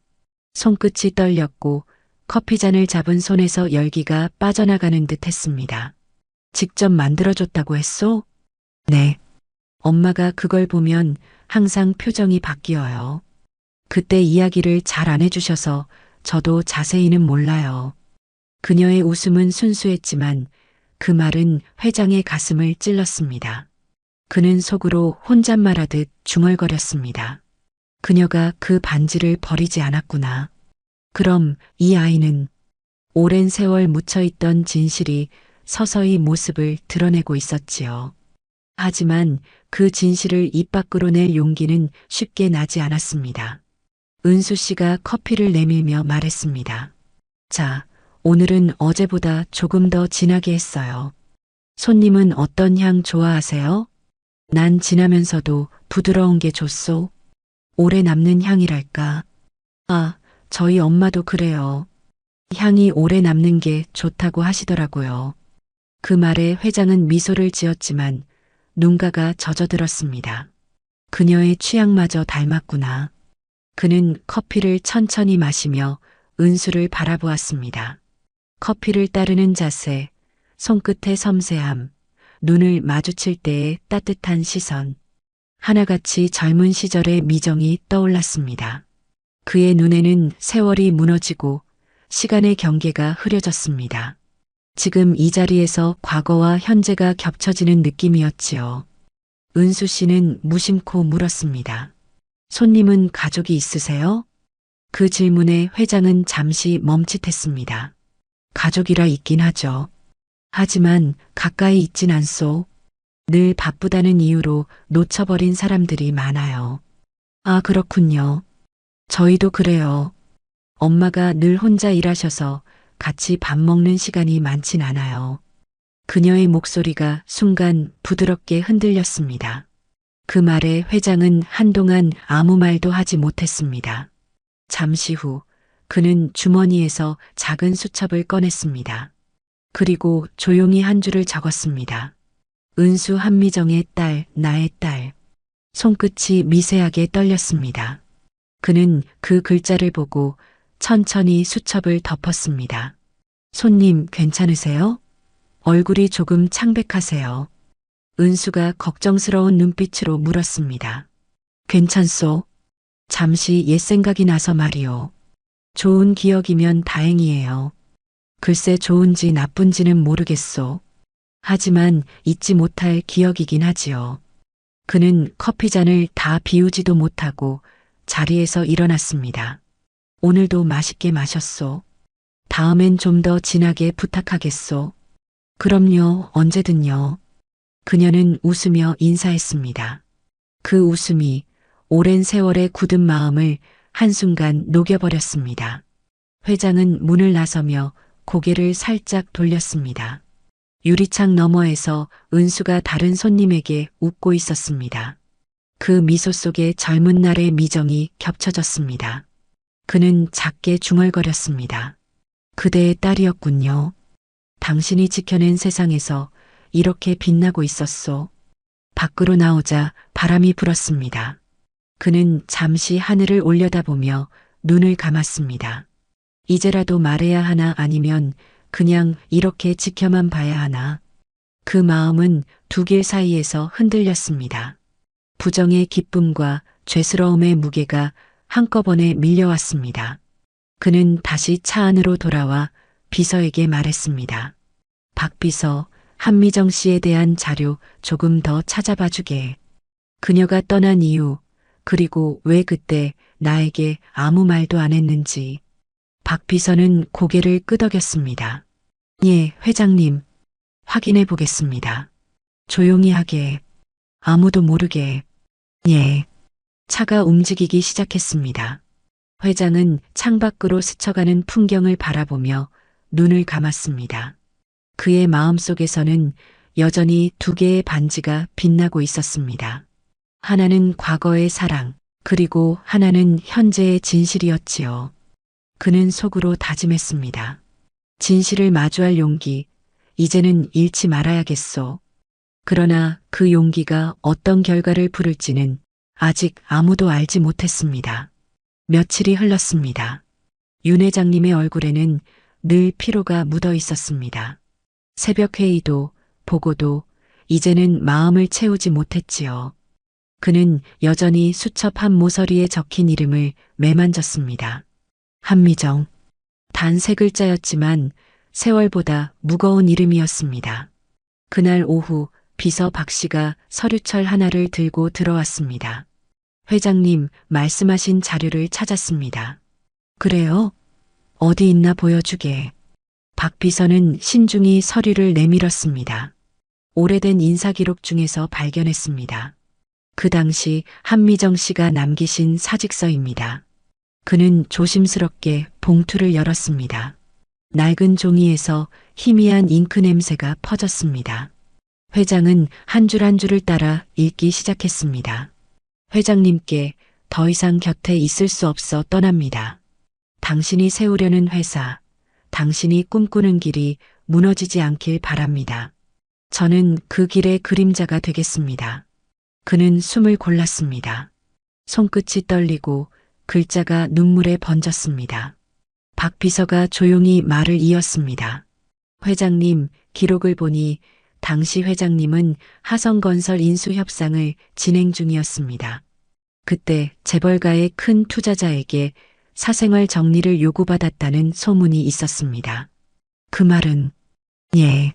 손끝이 떨렸고 커피잔을 잡은 손에서 열기가 빠져나가는 듯 했습니다. 직접 만들어줬다고 했소? 네. 엄마가 그걸 보면 항상 표정이 바뀌어요. 그때 이야기를 잘 안 해주셔서 저도 자세히는 몰라요. 그녀의 웃음은 순수했지만 그 말은 회장의 가슴을 찔렀습니다. 그는 속으로 혼잣말하듯 중얼거렸습니다. 그녀가 그 반지를 버리지 않았구나. 그럼 이 아이는 오랜 세월 묻혀있던 진실이 서서히 모습을 드러내고 있었지요. 하지만 그 진실을 입 밖으로 낼 용기는 쉽게 나지 않았습니다. 은수 씨가 커피를 내밀며 말했습니다. 자, 오늘은 어제보다 조금 더 진하게 했어요. 손님은 어떤 향 좋아하세요? 난 진하면서도 부드러운 게 좋소. 오래 남는 향이랄까. 아, 저희 엄마도 그래요. 향이 오래 남는 게 좋다고 하시더라고요. 그 말에 회장은 미소를 지었지만 눈가가 젖어들었습니다. 그녀의 취향마저 닮았구나. 그는 커피를 천천히 마시며 은수를 바라보았습니다. 커피를 따르는 자세, 손끝의 섬세함, 눈을 마주칠 때의 따뜻한 시선. 하나같이 젊은 시절의 미정이 떠올랐습니다. 그의 눈에는 세월이 무너지고 시간의 경계가 흐려졌습니다. 지금 이 자리에서 과거와 현재가 겹쳐지는 느낌이었지요. 은수 씨는 무심코 물었습니다. 손님은 가족이 있으세요? 그 질문에 회장은 잠시 멈칫했습니다. 가족이라 있긴 하죠. 하지만 가까이 있진 않소. 늘 바쁘다는 이유로 놓쳐버린 사람들이 많아요. 아, 그렇군요. 저희도 그래요. 엄마가 늘 혼자 일하셔서 같이 밥 먹는 시간이 많진 않아요. 그녀의 목소리가 순간 부드럽게 흔들렸습니다. 그 말에 회장은 한동안 아무 말도 하지 못했습니다. 잠시 후 그는 주머니에서 작은 수첩을 꺼냈습니다. 그리고 조용히 한 줄을 적었습니다. 은수 한미정의 딸, 나의 딸. 손끝이 미세하게 떨렸습니다. 그는 그 글자를 보고 천천히 수첩을 덮었습니다. 손님 괜찮으세요? 얼굴이 조금 창백하세요. 은수가 걱정스러운 눈빛으로 물었습니다. 괜찮소? 잠시 옛 생각이 나서 말이오. 좋은 기억이면 다행이에요. 글쎄 좋은지 나쁜지는 모르겠소. 하지만 잊지 못할 기억이긴 하지요. 그는 커피잔을 다 비우지도 못하고 자리에서 일어났습니다. 오늘도 맛있게 마셨소. 다음엔 좀 더 진하게 부탁하겠소. 그럼요, 언제든요. 그녀는 웃으며 인사했습니다. 그 웃음이 오랜 세월의 굳은 마음을 한순간 녹여버렸습니다. 회장은 문을 나서며 고개를 살짝 돌렸습니다. 유리창 너머에서 은수가 다른 손님에게 웃고 있었습니다. 그 미소 속에 젊은 날의 미정이 겹쳐졌습니다. 그는 작게 중얼거렸습니다. 그대의 딸이었군요. 당신이 지켜낸 세상에서 이렇게 빛나고 있었소. 밖으로 나오자 바람이 불었습니다. 그는 잠시 하늘을 올려다보며 눈을 감았습니다. 이제라도 말해야 하나 아니면 그냥 이렇게 지켜만 봐야 하나. 그 마음은 두 길 사이에서 흔들렸습니다. 부정의 기쁨과 죄스러움의 무게가 한꺼번에 밀려왔습니다. 그는 다시 차 안으로 돌아와 비서에게 말했습니다. 박 비서, 한미정 씨에 대한 자료 조금 더 찾아봐 주게. 그녀가 떠난 이유, 그리고 왜 그때 나에게 아무 말도 안 했는지. 박 비서는 고개를 끄덕였습니다. 예, 회장님. 확인해 보겠습니다. 조용히 하게. 아무도 모르게. 예. 차가 움직이기 시작했습니다. 회장은 창밖으로 스쳐가는 풍경을 바라보며 눈을 감았습니다. 그의 마음속에서는 여전히 두 개의 반지가 빛나고 있었습니다. 하나는 과거의 사랑, 그리고 하나는 현재의 진실이었지요. 그는 속으로 다짐했습니다. 진실을 마주할 용기, 이제는 잃지 말아야겠소. 그러나 그 용기가 어떤 결과를 부를지는 아직 아무도 알지 못했습니다. 며칠이 흘렀습니다. 윤 회장님의 얼굴에는 늘 피로가 묻어 있었습니다. 새벽 회의도 보고도 이제는 마음을 채우지 못했지요. 그는 여전히 수첩 한 모서리에 적힌 이름을 매만졌습니다. 한미정. 단 세 글자였지만 세월보다 무거운 이름이었습니다. 그날 오후 비서 박 씨가 서류철 하나를 들고 들어왔습니다. 회장님 말씀하신 자료를 찾았습니다. 그래요? 어디 있나 보여주게. 박 비서는 신중히 서류를 내밀었습니다. 오래된 인사기록 중에서 발견했습니다. 그 당시 한미정 씨가 남기신 사직서입니다. 그는 조심스럽게 봉투를 열었습니다. 낡은 종이에서 희미한 잉크 냄새가 퍼졌습니다. 회장은 한 줄 한 줄을 따라 읽기 시작했습니다. 회장님께 더 이상 곁에 있을 수 없어 떠납니다. 당신이 세우려는 회사, 당신이 꿈꾸는 길이 무너지지 않길 바랍니다. 저는 그 길의 그림자가 되겠습니다. 그는 숨을 골랐습니다. 손끝이 떨리고 글자가 눈물에 번졌습니다. 박 비서가 조용히 말을 이었습니다. 회장님, 기록을 보니 당시 회장님은 하성건설 인수 협상을 진행 중이었습니다. 그때 재벌가의 큰 투자자에게 사생활 정리를 요구받았다는 소문이 있었습니다. 그 말은 예.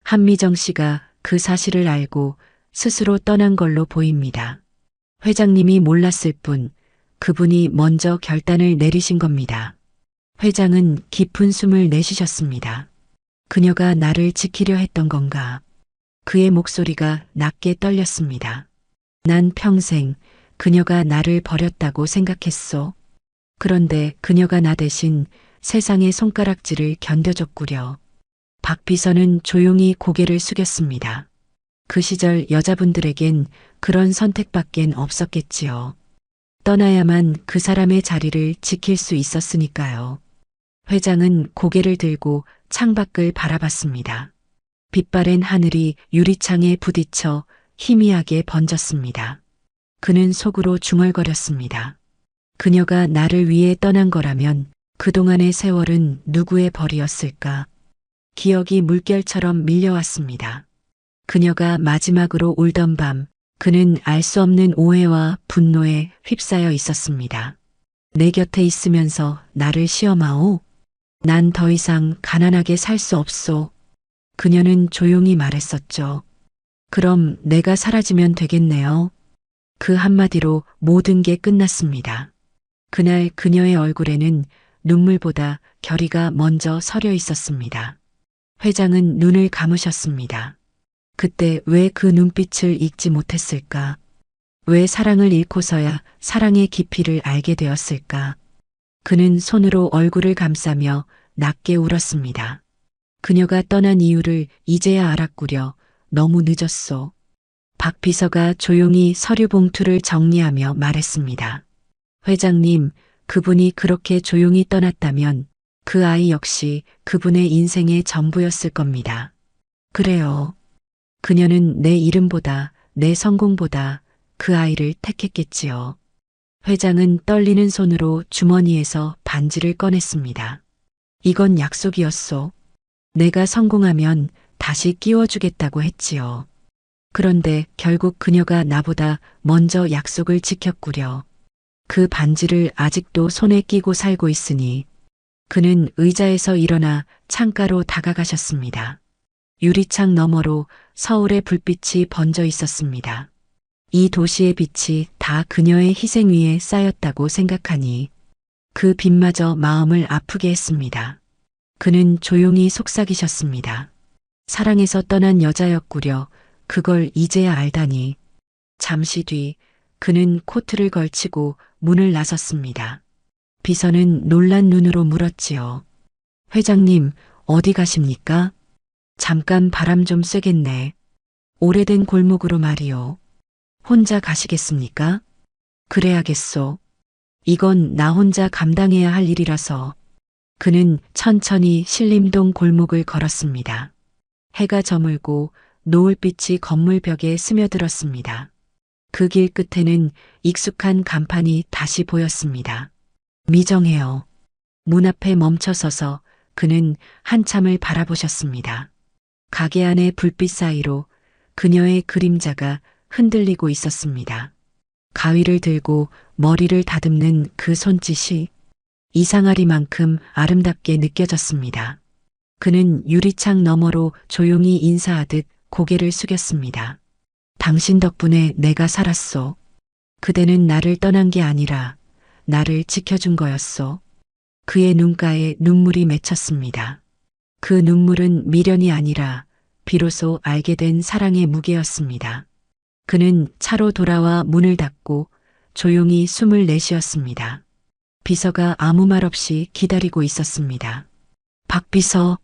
한미정 씨가 그 사실을 알고 스스로 떠난 걸로 보입니다. 회장님이 몰랐을 뿐 그분이 먼저 결단을 내리신 겁니다. 회장은 깊은 숨을 내쉬셨습니다. 그녀가 나를 지키려 했던 건가? 그의 목소리가 낮게 떨렸습니다. 난 평생 그녀가 나를 버렸다고 생각했소. 그런데 그녀가 나 대신 세상의 손가락질을 견뎌줬구려. 박 비서는 조용히 고개를 숙였습니다. 그 시절 여자분들에겐 그런 선택밖엔 없었겠지요. 떠나야만 그 사람의 자리를 지킬 수 있었으니까요. 회장은 고개를 들고 창밖을 바라봤습니다. 빛바랜 하늘이 유리창에 부딪혀 희미하게 번졌습니다. 그는 속으로 중얼거렸습니다. 그녀가 나를 위해 떠난 거라면 그동안의 세월은 누구의 벌이었을까? 기억이 물결처럼 밀려왔습니다. 그녀가 마지막으로 울던 밤, 그는 알 수 없는 오해와 분노에 휩싸여 있었습니다. 내 곁에 있으면서 나를 시험하오. 난 더 이상 가난하게 살 수 없소. 그녀는 조용히 말했었죠. 그럼 내가 사라지면 되겠네요. 그 한마디로 모든 게 끝났습니다. 그날 그녀의 얼굴에는 눈물보다 결의가 먼저 서려 있었습니다. 회장은 눈을 감으셨습니다. 그때 왜 그 눈빛을 잊지 못했을까? 왜 사랑을 잃고서야 사랑의 깊이를 알게 되었을까? 그는 손으로 얼굴을 감싸며 낮게 울었습니다. 그녀가 떠난 이유를 이제야 알았구려. 너무 늦었소. 박 비서가 조용히 서류 봉투를 정리하며 말했습니다. 회장님, 그분이 그렇게 조용히 떠났다면 그 아이 역시 그분의 인생의 전부였을 겁니다. 그래요. 그녀는 내 이름보다 내 성공보다 그 아이를 택했겠지요. 회장은 떨리는 손으로 주머니에서 반지를 꺼냈습니다. 이건 약속이었소. 내가 성공하면 다시 끼워주겠다고 했지요. 그런데 결국 그녀가 나보다 먼저 약속을 지켰구려. 그 반지를 아직도 손에 끼고 살고 있으니 그는 의자에서 일어나 창가로 다가가셨습니다. 유리창 너머로 서울의 불빛이 번져 있었습니다. 이 도시의 빛이 다 그녀의 희생 위에 쌓였다고 생각하니 그 빛마저 마음을 아프게 했습니다. 그는 조용히 속삭이셨습니다. 사랑해서 떠난 여자였구려. 그걸 이제야 알다니. 잠시 뒤 그는 코트를 걸치고 문을 나섰습니다. 비서는 놀란 눈으로 물었지요. 회장님, 어디 가십니까? 잠깐 바람 좀 쐬겠네. 오래된 골목으로 말이요. 혼자 가시겠습니까? 그래야겠소. 이건 나 혼자 감당해야 할 일이라서. 그는 천천히 신림동 골목을 걸었습니다. 해가 저물고 노을빛이 건물 벽에 스며들었습니다. 그 길 끝에는 익숙한 간판이 다시 보였습니다. 미정해요. 문 앞에 멈춰서서 그는 한참을 바라보셨습니다. 가게 안의 불빛 사이로 그녀의 그림자가 흔들리고 있었습니다. 가위를 들고 머리를 다듬는 그 손짓이 이상하리만큼 아름답게 느껴졌습니다. 그는 유리창 너머로 조용히 인사하듯 고개를 숙였습니다. 당신 덕분에 내가 살았소. 그대는 나를 떠난 게 아니라 나를 지켜준 거였소. 그의 눈가에 눈물이 맺혔습니다. 그 눈물은 미련이 아니라 비로소 알게 된 사랑의 무게였습니다. 그는 차로 돌아와 문을 닫고 조용히 숨을 내쉬었습니다. 비서가 아무 말 없이 기다리고 있었습니다. 박 비서,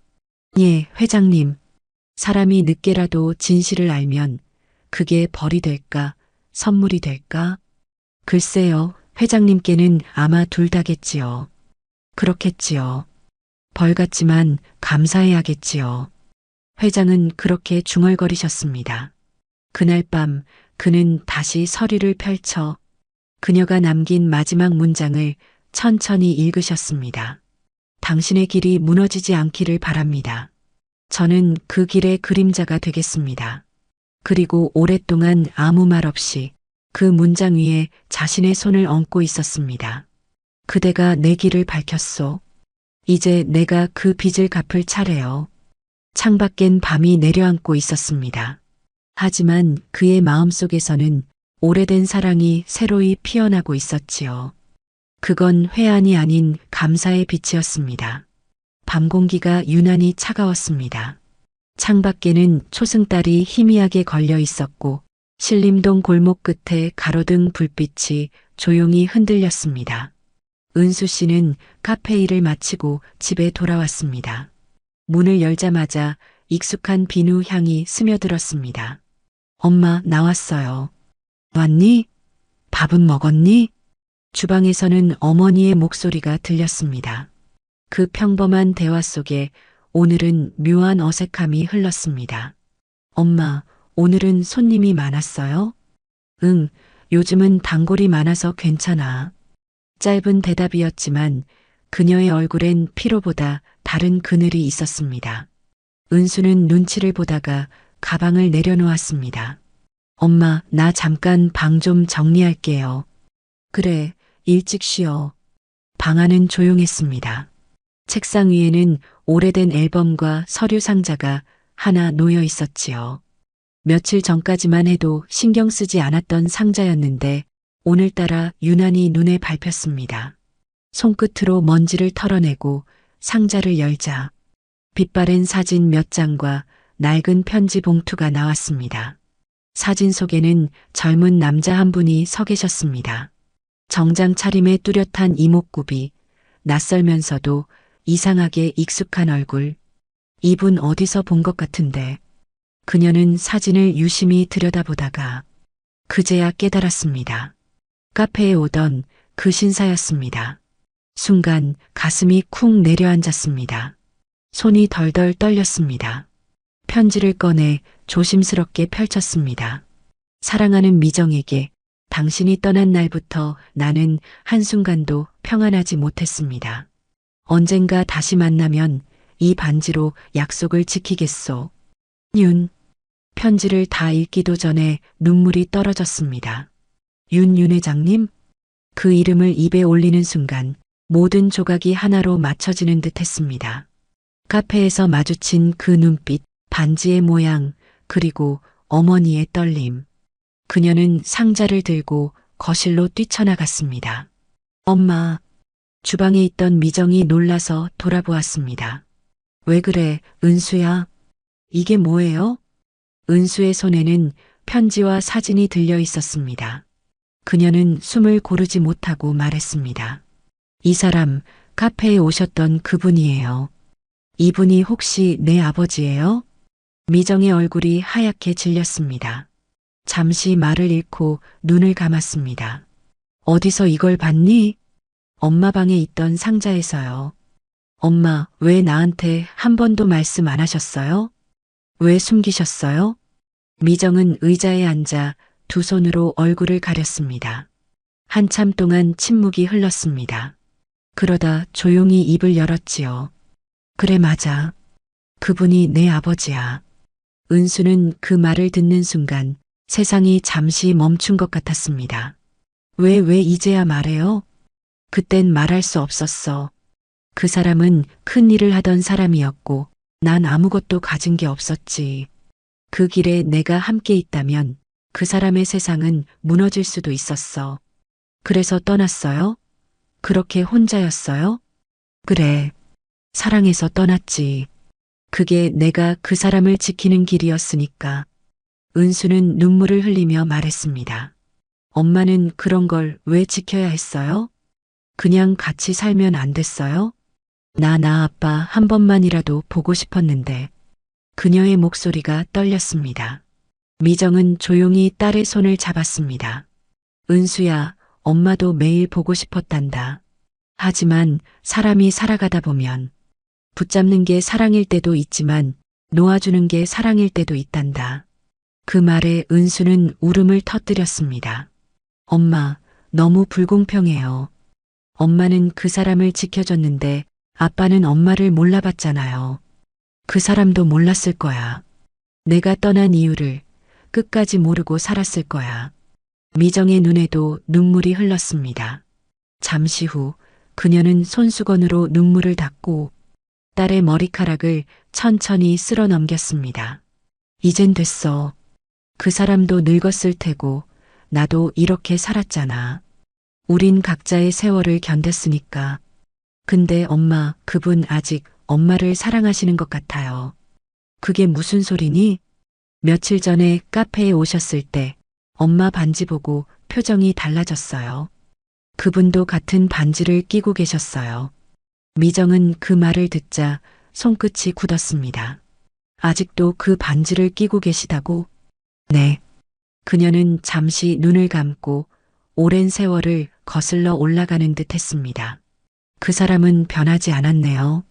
예, 회장님. 사람이 늦게라도 진실을 알면 그게 벌이 될까, 선물이 될까? 글쎄요, 회장님께는 아마 둘 다겠지요. 그렇겠지요. 벌 같지만 감사해야겠지요. 회장은 그렇게 중얼거리셨습니다. 그날 밤 그는 다시 서류를 펼쳐 그녀가 남긴 마지막 문장을 천천히 읽으셨습니다. 당신의 길이 무너지지 않기를 바랍니다. 저는 그 길의 그림자가 되겠습니다. 그리고 오랫동안 아무 말 없이 그 문장 위에 자신의 손을 얹고 있었습니다. 그대가 내 길을 밝혔소. 이제 내가 그 빚을 갚을 차례요. 창밖엔 밤이 내려앉고 있었습니다. 하지만 그의 마음속에서는 오래된 사랑이 새로이 피어나고 있었지요. 그건 회한이 아닌 감사의 빛이었습니다. 밤 공기가 유난히 차가웠습니다. 창밖에는 초승달이 희미하게 걸려 있었고 신림동 골목 끝에 가로등 불빛이 조용히 흔들렸습니다. 은수 씨는 카페 일을 마치고 집에 돌아왔습니다. 문을 열자마자 익숙한 비누 향이 스며들었습니다. 엄마, 나왔어요. 왔니? 밥은 먹었니? 주방에서는 어머니의 목소리가 들렸습니다. 그 평범한 대화 속에 오늘은 묘한 어색함이 흘렀습니다. 엄마, 오늘은 손님이 많았어요? 응, 요즘은 단골이 많아서 괜찮아. 짧은 대답이었지만 그녀의 얼굴엔 피로보다 다른 그늘이 있었습니다. 은수는 눈치를 보다가 가방을 내려놓았습니다. 엄마, 나 잠깐 방 좀 정리할게요. 그래, 일찍 쉬어. 방 안은 조용했습니다. 책상 위에는 오래된 앨범과 서류 상자가 하나 놓여 있었지요. 며칠 전까지만 해도 신경 쓰지 않았던 상자였는데 오늘따라 유난히 눈에 밟혔습니다. 손끝으로 먼지를 털어내고 상자를 열자 빛바랜 사진 몇 장과 낡은 편지 봉투가 나왔습니다. 사진 속에는 젊은 남자 한 분이 서 계셨습니다. 정장 차림에 뚜렷한 이목구비, 낯설면서도 이상하게 익숙한 얼굴. 이분 어디서 본 것 같은데. 그녀는 사진을 유심히 들여다보다가 그제야 깨달았습니다. 카페에 오던 그 신사였습니다. 순간 가슴이 쿵 내려앉았습니다. 손이 덜덜 떨렸습니다. 편지를 꺼내 조심스럽게 펼쳤습니다. 사랑하는 미정에게 당신이 떠난 날부터 나는 한순간도 평안하지 못했습니다. 언젠가 다시 만나면 이 반지로 약속을 지키겠소. 윤. 편지를 다 읽기도 전에 눈물이 떨어졌습니다. 윤 회장님? 그 이름을 입에 올리는 순간 모든 조각이 하나로 맞춰지는 듯 했습니다. 카페에서 마주친 그 눈빛, 반지의 모양, 그리고 어머니의 떨림. 그녀는 상자를 들고 거실로 뛰쳐나갔습니다. 엄마. 주방에 있던 미정이 놀라서 돌아보았습니다. 왜 그래, 은수야? 이게 뭐예요? 은수의 손에는 편지와 사진이 들려 있었습니다. 그녀는 숨을 고르지 못하고 말했습니다. 이 사람 카페에 오셨던 그분이에요. 이분이 혹시 내 아버지예요? 미정의 얼굴이 하얗게 질렸습니다. 잠시 말을 잃고 눈을 감았습니다. 어디서 이걸 봤니? 엄마 방에 있던 상자에서요. 엄마, 왜 나한테 한 번도 말씀 안 하셨어요? 왜 숨기셨어요? 미정은 의자에 앉아 두 손으로 얼굴을 가렸습니다. 한참 동안 침묵이 흘렀습니다. 그러다 조용히 입을 열었지요. 그래, 맞아. 그분이 내 아버지야. 은수는 그 말을 듣는 순간 세상이 잠시 멈춘 것 같았습니다. 왜 이제야 말해요? 그땐 말할 수 없었어. 그 사람은 큰 일을 하던 사람이었고 난 아무것도 가진 게 없었지. 그 길에 내가 함께 있다면 그 사람의 세상은 무너질 수도 있었어. 그래서 떠났어요? 그렇게 혼자였어요? 그래. 사랑해서 떠났지. 그게 내가 그 사람을 지키는 길이었으니까. 은수는 눈물을 흘리며 말했습니다. 엄마는 그런 걸 왜 지켜야 했어요? 그냥 같이 살면 안 됐어요? 나 아빠 한 번만이라도 보고 싶었는데. 그녀의 목소리가 떨렸습니다. 미정은 조용히 딸의 손을 잡았습니다. 은수야, 엄마도 매일 보고 싶었단다. 하지만 사람이 살아가다 보면 붙잡는 게 사랑일 때도 있지만 놓아주는 게 사랑일 때도 있단다. 그 말에 은수는 울음을 터뜨렸습니다. 엄마, 너무 불공평해요. 엄마는 그 사람을 지켜줬는데 아빠는 엄마를 몰라봤잖아요. 그 사람도 몰랐을 거야. 내가 떠난 이유를 끝까지 모르고 살았을 거야. 미정의 눈에도 눈물이 흘렀습니다. 잠시 후 그녀는 손수건으로 눈물을 닦고 딸의 머리카락을 천천히 쓸어 넘겼습니다. 이젠 됐어. 그 사람도 늙었을 테고 나도 이렇게 살았잖아. 우린 각자의 세월을 견뎠으니까. 근데 엄마, 그분 아직 엄마를 사랑하시는 것 같아요. 그게 무슨 소리니? 며칠 전에 카페에 오셨을 때 엄마 반지 보고 표정이 달라졌어요. 그분도 같은 반지를 끼고 계셨어요. 미정은 그 말을 듣자 손끝이 굳었습니다. 아직도 그 반지를 끼고 계시다고? 네. 그녀는 잠시 눈을 감고 오랜 세월을 거슬러 올라가는 듯 했습니다. 그 사람은 변하지 않았네요.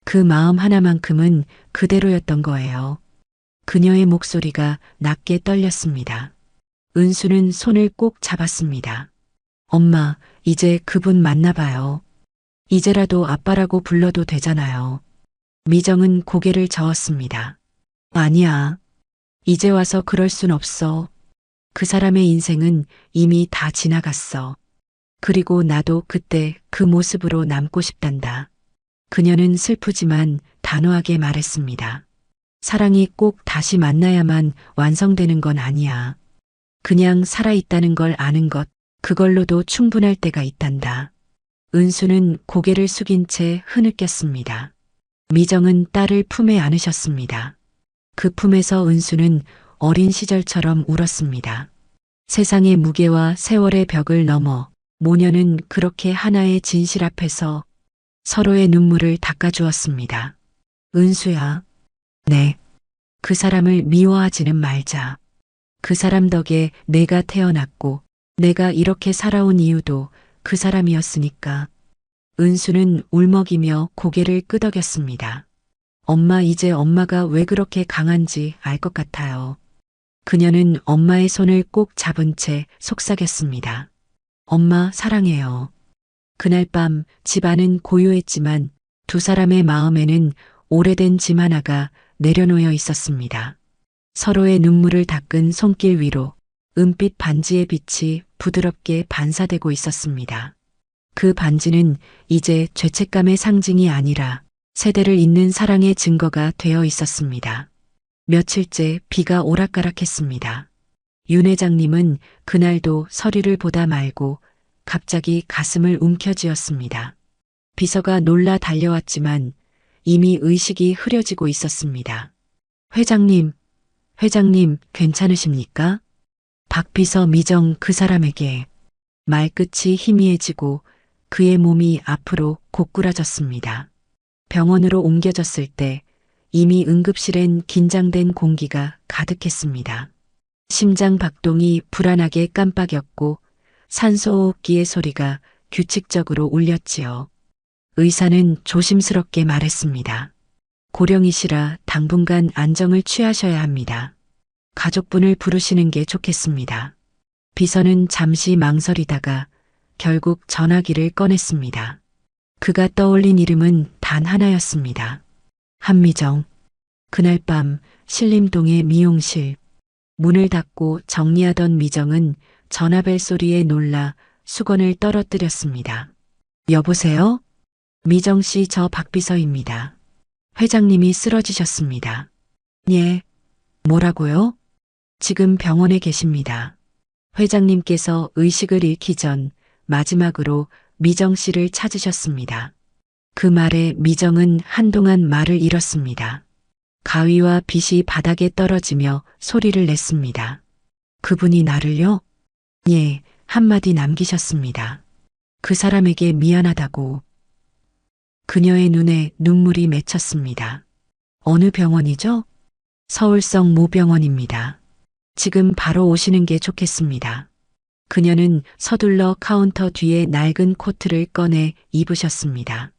그 마음 하나만큼은 그대로였던 거예요. 그녀의 목소리가 낮게 떨렸습니다. 은수는 손을 꼭 잡았습니다. 엄마, 이제 그분 만나봐요. 이제라도 아빠라고 불러도 되잖아요. 미정은 고개를 저었습니다. 아니야. 이제 와서 그럴 순 없어. 그 사람의 인생은 이미 다 지나갔어. 그리고 나도 그때 그 모습으로 남고 싶단다. 그녀는 슬프지만 단호하게 말했습니다. 사랑이 꼭 다시 만나야만 완성되는 건 아니야. 그냥 살아있다는 걸 아는 것, 그걸로도 충분할 때가 있단다. 은수는 고개를 숙인 채 흐느꼈습니다. 미정은 딸을 품에 안으셨습니다. 그 품에서 은수는 어린 시절처럼 울었습니다. 세상의 무게와 세월의 벽을 넘어 모녀는 그렇게 하나의 진실 앞에서 서로의 눈물을 닦아주었습니다. 은수야. 네. 그 사람을 미워하지는 말자. 그 사람 덕에 내가 태어났고 내가 이렇게 살아온 이유도 그 사람이었으니까. 은수는 울먹이며 고개를 끄덕였습니다. 엄마, 이제 엄마가 왜 그렇게 강한지 알 것 같아요. 그녀는 엄마의 손을 꼭 잡은 채 속삭였습니다. 엄마, 사랑해요. 그날 밤 집안은 고요했지만 두 사람의 마음에는 오래된 짐 하나가 내려놓여 있었습니다. 서로의 눈물을 닦은 손길 위로 은빛 반지의 빛이 부드럽게 반사되고 있었습니다. 그 반지는 이제 죄책감의 상징이 아니라 세대를 잇는 사랑의 증거가 되어 있었습니다. 며칠째 비가 오락가락했습니다. 윤 회장님은 그날도 서류를 보다 말고 갑자기 가슴을 움켜쥐었습니다. 비서가 놀라 달려왔지만 이미 의식이 흐려지고 있었습니다. 회장님, 회장님 괜찮으십니까? 박비서 미정 그 사람에게 말끝이 희미해지고 그의 몸이 앞으로 고꾸라졌습니다. 병원으로 옮겨졌을 때 이미 응급실엔 긴장된 공기가 가득했습니다. 심장 박동이 불안하게 깜빡였고 산소호흡기의 소리가 규칙적으로 울렸지요. 의사는 조심스럽게 말했습니다. 고령이시라 당분간 안정을 취하셔야 합니다. 가족분을 부르시는 게 좋겠습니다. 비서는 잠시 망설이다가 결국 전화기를 꺼냈습니다. 그가 떠올린 이름은 단 하나였습니다. 한미정. 그날 밤 신림동의 미용실. 문을 닫고 정리하던 미정은 전화벨 소리에 놀라 수건을 떨어뜨렸습니다. 여보세요? 미정 씨, 저 박비서입니다. 회장님이 쓰러지셨습니다. 예. 뭐라고요? 지금 병원에 계십니다. 회장님께서 의식을 잃기 전 마지막으로 미정 씨를 찾으셨습니다. 그 말에 미정은 한동안 말을 잃었습니다. 가위와 빗이 바닥에 떨어지며 소리를 냈습니다. 그분이 나를요? 예, 한마디 남기셨습니다. 그 사람에게 미안하다고. 그녀의 눈에 눈물이 맺혔습니다. 어느 병원이죠? 서울성 모병원입니다. 지금 바로 오시는 게 좋겠습니다. 그녀는 서둘러 카운터 뒤에 낡은 코트를 꺼내 입으셨습니다.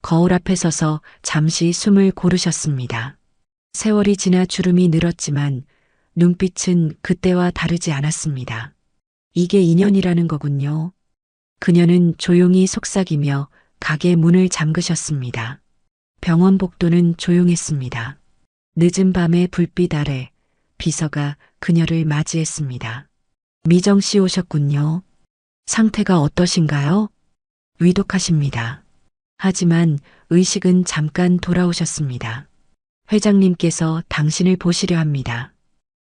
거울 앞에 서서 잠시 숨을 고르셨습니다. 세월이 지나 주름이 늘었지만 눈빛은 그때와 다르지 않았습니다. 이게 인연이라는 거군요. 그녀는 조용히 속삭이며 가게 문을 잠그셨습니다. 병원 복도는 조용했습니다. 늦은 밤의 불빛 아래 비서가 그녀를 맞이했습니다. 미정 씨 오셨군요. 상태가 어떠신가요? 위독하십니다. 하지만 의식은 잠깐 돌아오셨습니다. 회장님께서 당신을 보시려 합니다.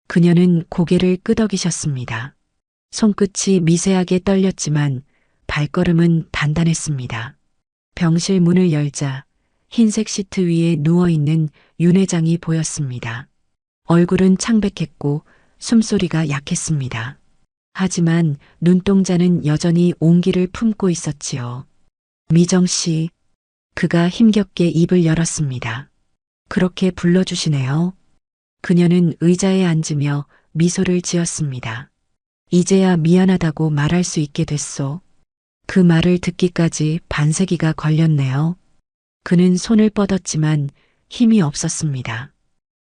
그녀는 고개를 끄덕이셨습니다. 손끝이 미세하게 떨렸지만 발걸음은 단단했습니다. 병실 문을 열자 흰색 시트 위에 누워있는 윤 회장이 보였습니다. 얼굴은 창백했고 숨소리가 약했습니다. 하지만 눈동자는 여전히 온기를 품고 있었지요. 미정 씨, 그가 힘겹게 입을 열었습니다. 그렇게 불러주시네요. 그녀는 의자에 앉으며 미소를 지었습니다. 이제야 미안하다고 말할 수 있게 됐소. 그 말을 듣기까지 반세기가 걸렸네요. 그는 손을 뻗었지만 힘이 없었습니다.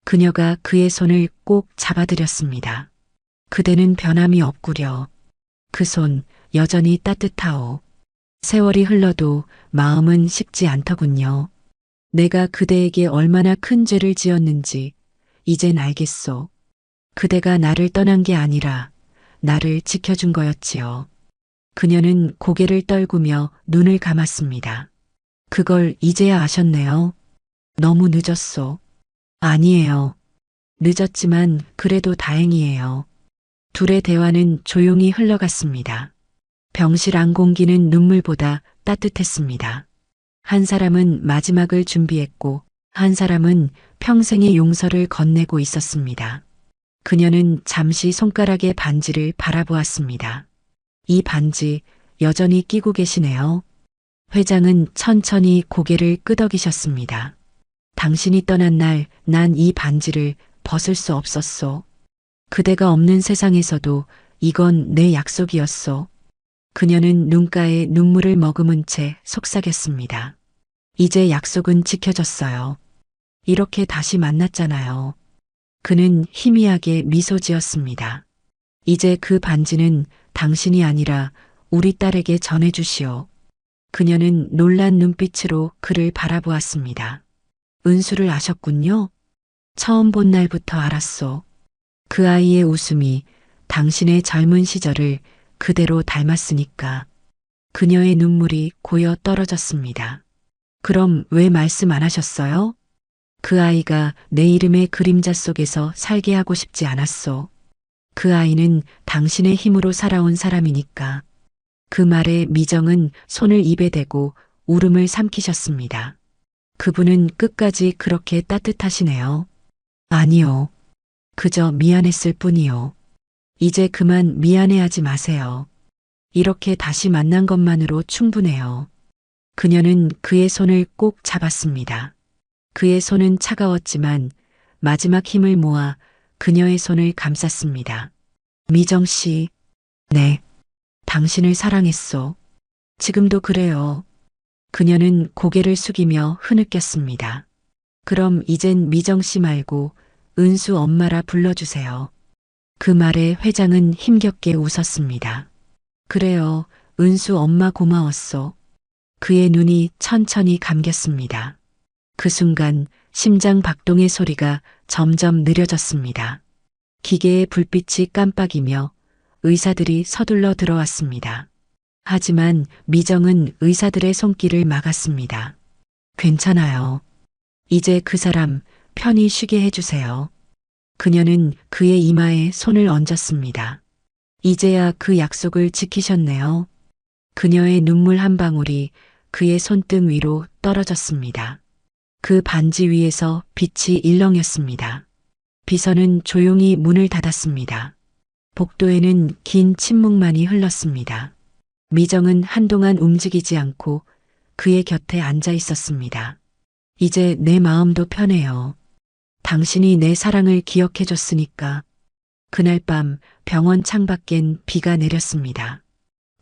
그녀가 그의 손을 꼭 잡아들였습니다. 그대는 변함이 없구려. 그 손 여전히 따뜻하오. 세월이 흘러도 마음은 식지 않더군요. 내가 그대에게 얼마나 큰 죄를 지었는지 이젠 알겠소. 그대가 나를 떠난 게 아니라 나를 지켜준 거였지요. 그녀는 고개를 떨구며 눈을 감았습니다. 그걸 이제야 아셨네요. 너무 늦었소. 아니에요. 늦었지만 그래도 다행이에요. 둘의 대화는 조용히 흘러갔습니다. 병실 안 공기는 눈물보다 따뜻했습니다. 한 사람은 마지막을 준비했고 한 사람은 평생의 용서를 건네고 있었습니다. 그녀는 잠시 손가락의 반지를 바라보았습니다. 이 반지 여전히 끼고 계시네요. 회장은 천천히 고개를 끄덕이셨습니다. 당신이 떠난 날 난 이 반지를 벗을 수 없었소. 그대가 없는 세상에서도 이건 내 약속이었소. 그녀는 눈가에 눈물을 머금은 채 속삭였습니다. 이제 약속은 지켜졌어요. 이렇게 다시 만났잖아요. 그는 희미하게 미소 지었습니다. 이제 그 반지는 당신이 아니라 우리 딸에게 전해주시오. 그녀는 놀란 눈빛으로 그를 바라보았습니다. 은수를 아셨군요. 처음 본 날부터 알았소. 그 아이의 웃음이 당신의 젊은 시절을 그대로 닮았으니까. 그녀의 눈물이 고여 떨어졌습니다. 그럼 왜 말씀 안 하셨어요? 그 아이가 내 이름의 그림자 속에서 살게 하고 싶지 않았소. 그 아이는 당신의 힘으로 살아온 사람이니까. 그 말에 미정은 손을 입에 대고 울음을 삼키셨습니다. 그분은 끝까지 그렇게 따뜻하시네요. 아니요. 그저 미안했을 뿐이요. 이제 그만 미안해하지 마세요. 이렇게 다시 만난 것만으로 충분해요. 그녀는 그의 손을 꼭 잡았습니다. 그의 손은 차가웠지만 마지막 힘을 모아 그녀의 손을 감쌌습니다. 미정 씨, 네, 당신을 사랑했소. 지금도 그래요. 그녀는 고개를 숙이며 흐느꼈습니다. 그럼 이젠 미정 씨 말고 은수 엄마라 불러주세요. 그 말에 회장은 힘겹게 웃었습니다. 그래요, 은수 엄마 고마웠소. 그의 눈이 천천히 감겼습니다. 그 순간 심장 박동의 소리가 점점 느려졌습니다. 기계의 불빛이 깜빡이며 의사들이 서둘러 들어왔습니다. 하지만 미정은 의사들의 손길을 막았습니다. 괜찮아요. 이제 그 사람 편히 쉬게 해주세요. 그녀는 그의 이마에 손을 얹었습니다. 이제야 그 약속을 지키셨네요. 그녀의 눈물 한 방울이 그의 손등 위로 떨어졌습니다. 그 반지 위에서 빛이 일렁였습니다. 비서는 조용히 문을 닫았습니다. 복도에는 긴 침묵만이 흘렀습니다. 미정은 한동안 움직이지 않고 그의 곁에 앉아 있었습니다. 이제 내 마음도 편해요. 당신이 내 사랑을 기억해 줬으니까. 그날 밤 병원 창밖엔 비가 내렸습니다.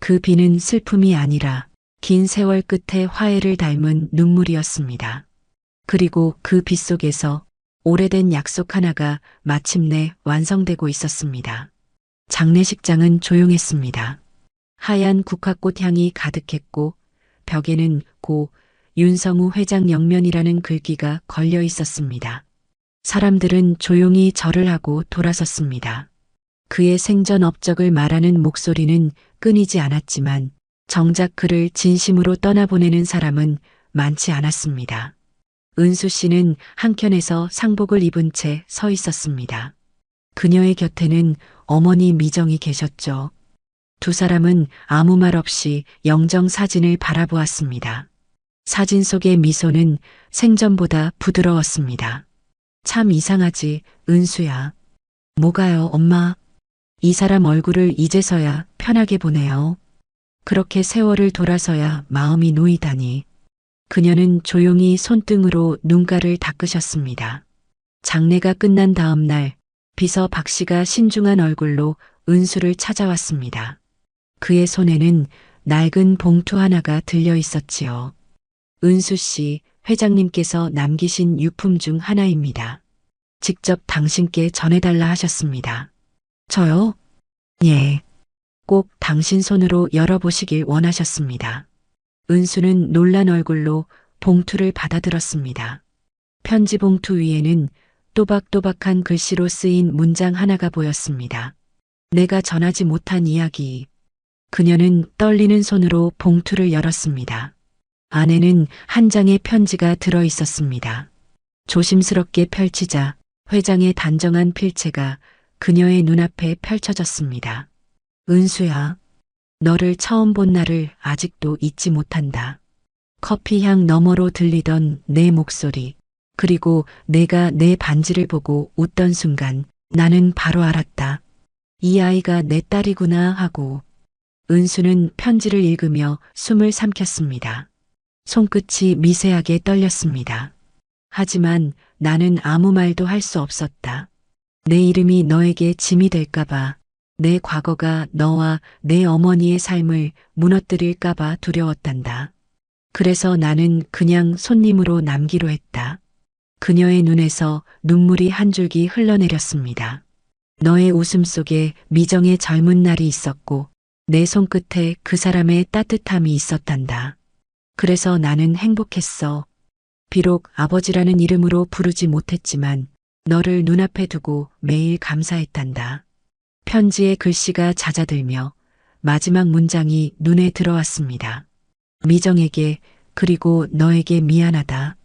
그 비는 슬픔이 아니라 긴 세월 끝에 화해를 닮은 눈물이었습니다. 그리고 그 비 속에서 오래된 약속 하나가 마침내 완성되고 있었습니다. 장례식장은 조용했습니다. 하얀 국화꽃 향이 가득했고 벽에는 고 윤성우 회장 영면이라는 글귀가 걸려 있었습니다. 사람들은 조용히 절을 하고 돌아섰습니다. 그의 생전 업적을 말하는 목소리는 끊이지 않았지만 정작 그를 진심으로 떠나보내는 사람은 많지 않았습니다. 은수 씨는 한켠에서 상복을 입은 채 서 있었습니다. 그녀의 곁에는 어머니 미정이 계셨죠. 두 사람은 아무 말 없이 영정 사진을 바라보았습니다. 사진 속의 미소는 생전보다 부드러웠습니다. 참 이상하지, 은수야. 뭐가요, 엄마? 이 사람 얼굴을 이제서야 편하게 보네요. 그렇게 세월을 돌아서야 마음이 놓이다니. 그녀는 조용히 손등으로 눈가를 닦으셨습니다. 장례가 끝난 다음 날 비서 박 씨가 신중한 얼굴로 은수를 찾아왔습니다. 그의 손에는 낡은 봉투 하나가 들려 있었지요. 은수 씨, 회장님께서 남기신 유품 중 하나입니다. 직접 당신께 전해달라 하셨습니다. 저요? 예. 꼭 당신 손으로 열어보시길 원하셨습니다. 은수는 놀란 얼굴로 봉투를 받아들었습니다. 편지 봉투 위에는 또박또박한 글씨로 쓰인 문장 하나가 보였습니다. 내가 전하지 못한 이야기. 그녀는 떨리는 손으로 봉투를 열었습니다. 안에는 한 장의 편지가 들어 있었습니다. 조심스럽게 펼치자 회장의 단정한 필체가 그녀의 눈앞에 펼쳐졌습니다. 은수야, 너를 처음 본 날을 아직도 잊지 못한다. 커피향 너머로 들리던 내 목소리, 그리고 내가 내 반지를 보고 웃던 순간 나는 바로 알았다. 이 아이가 내 딸이구나 하고. 은수는 편지를 읽으며 숨을 삼켰습니다. 손끝이 미세하게 떨렸습니다. 하지만 나는 아무 말도 할 수 없었다. 내 이름이 너에게 짐이 될까봐, 내 과거가 너와 내 어머니의 삶을 무너뜨릴까봐 두려웠단다. 그래서 나는 그냥 손님으로 남기로 했다. 그녀의 눈에서 눈물이 한 줄기 흘러내렸습니다. 너의 웃음 속에 미정의 젊은 날이 있었고 내 손끝에 그 사람의 따뜻함이 있었단다. 그래서 나는 행복했어. 비록 아버지라는 이름으로 부르지 못했지만 너를 눈앞에 두고 매일 감사했단다. 편지의 글씨가 잦아들며 마지막 문장이 눈에 들어왔습니다. 미정에게 그리고 너에게 미안하다.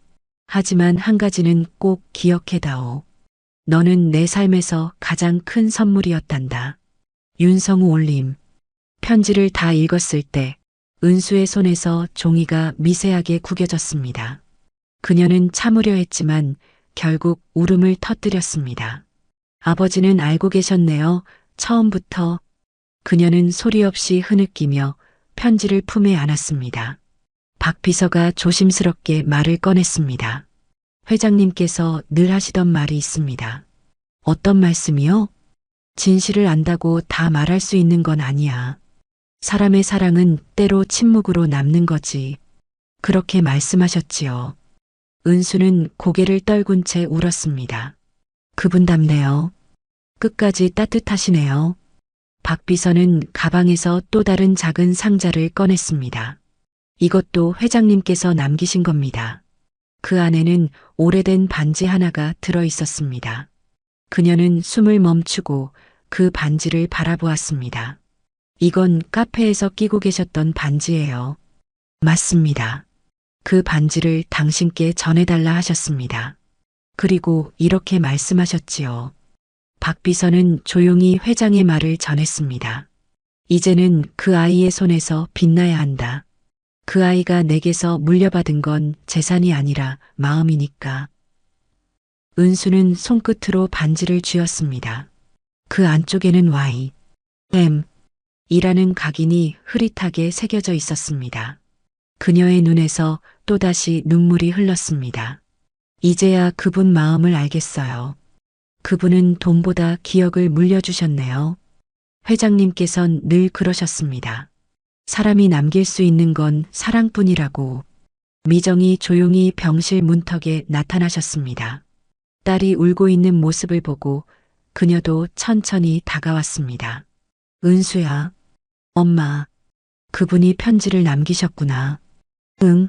하지만 한 가지는 꼭 기억해다오. 너는 내 삶에서 가장 큰 선물이었단다. 윤성우 올림. 편지를 다 읽었을 때 은수의 손에서 종이가 미세하게 구겨졌습니다. 그녀는 참으려 했지만 결국 울음을 터뜨렸습니다. 아버지는 알고 계셨네요. 처음부터. 그녀는 소리 없이 흐느끼며 편지를 품에 안았습니다. 박 비서가 조심스럽게 말을 꺼냈습니다. 회장님께서 늘 하시던 말이 있습니다. 어떤 말씀이요? 진실을 안다고 다 말할 수 있는 건 아니야. 사람의 사랑은 때로 침묵으로 남는 거지. 그렇게 말씀하셨지요. 은수는 고개를 떨군 채 울었습니다. 그분답네요. 끝까지 따뜻하시네요. 박 비서는 가방에서 또 다른 작은 상자를 꺼냈습니다. 이것도 회장님께서 남기신 겁니다. 그 안에는 오래된 반지 하나가 들어 있었습니다. 그녀는 숨을 멈추고 그 반지를 바라보았습니다. 이건 카페에서 끼고 계셨던 반지예요. 맞습니다. 그 반지를 당신께 전해달라 하셨습니다. 그리고 이렇게 말씀하셨지요. 박 비서는 조용히 회장의 말을 전했습니다. 이제는 그 아이의 손에서 빛나야 한다. 그 아이가 내게서 물려받은 건 재산이 아니라 마음이니까. 은수는 손끝으로 반지를 쥐었습니다. 그 안쪽에는 Y, M, 이라는 각인이 흐릿하게 새겨져 있었습니다. 그녀의 눈에서 또다시 눈물이 흘렀습니다. 이제야 그분 마음을 알겠어요. 그분은 돈보다 기억을 물려주셨네요. 회장님께선 늘 그러셨습니다. 사람이 남길 수 있는 건 사랑뿐이라고. 미정이 조용히 병실 문턱에 나타나셨습니다. 딸이 울고 있는 모습을 보고 그녀도 천천히 다가왔습니다. 은수야. 엄마. 그분이 편지를 남기셨구나. 응.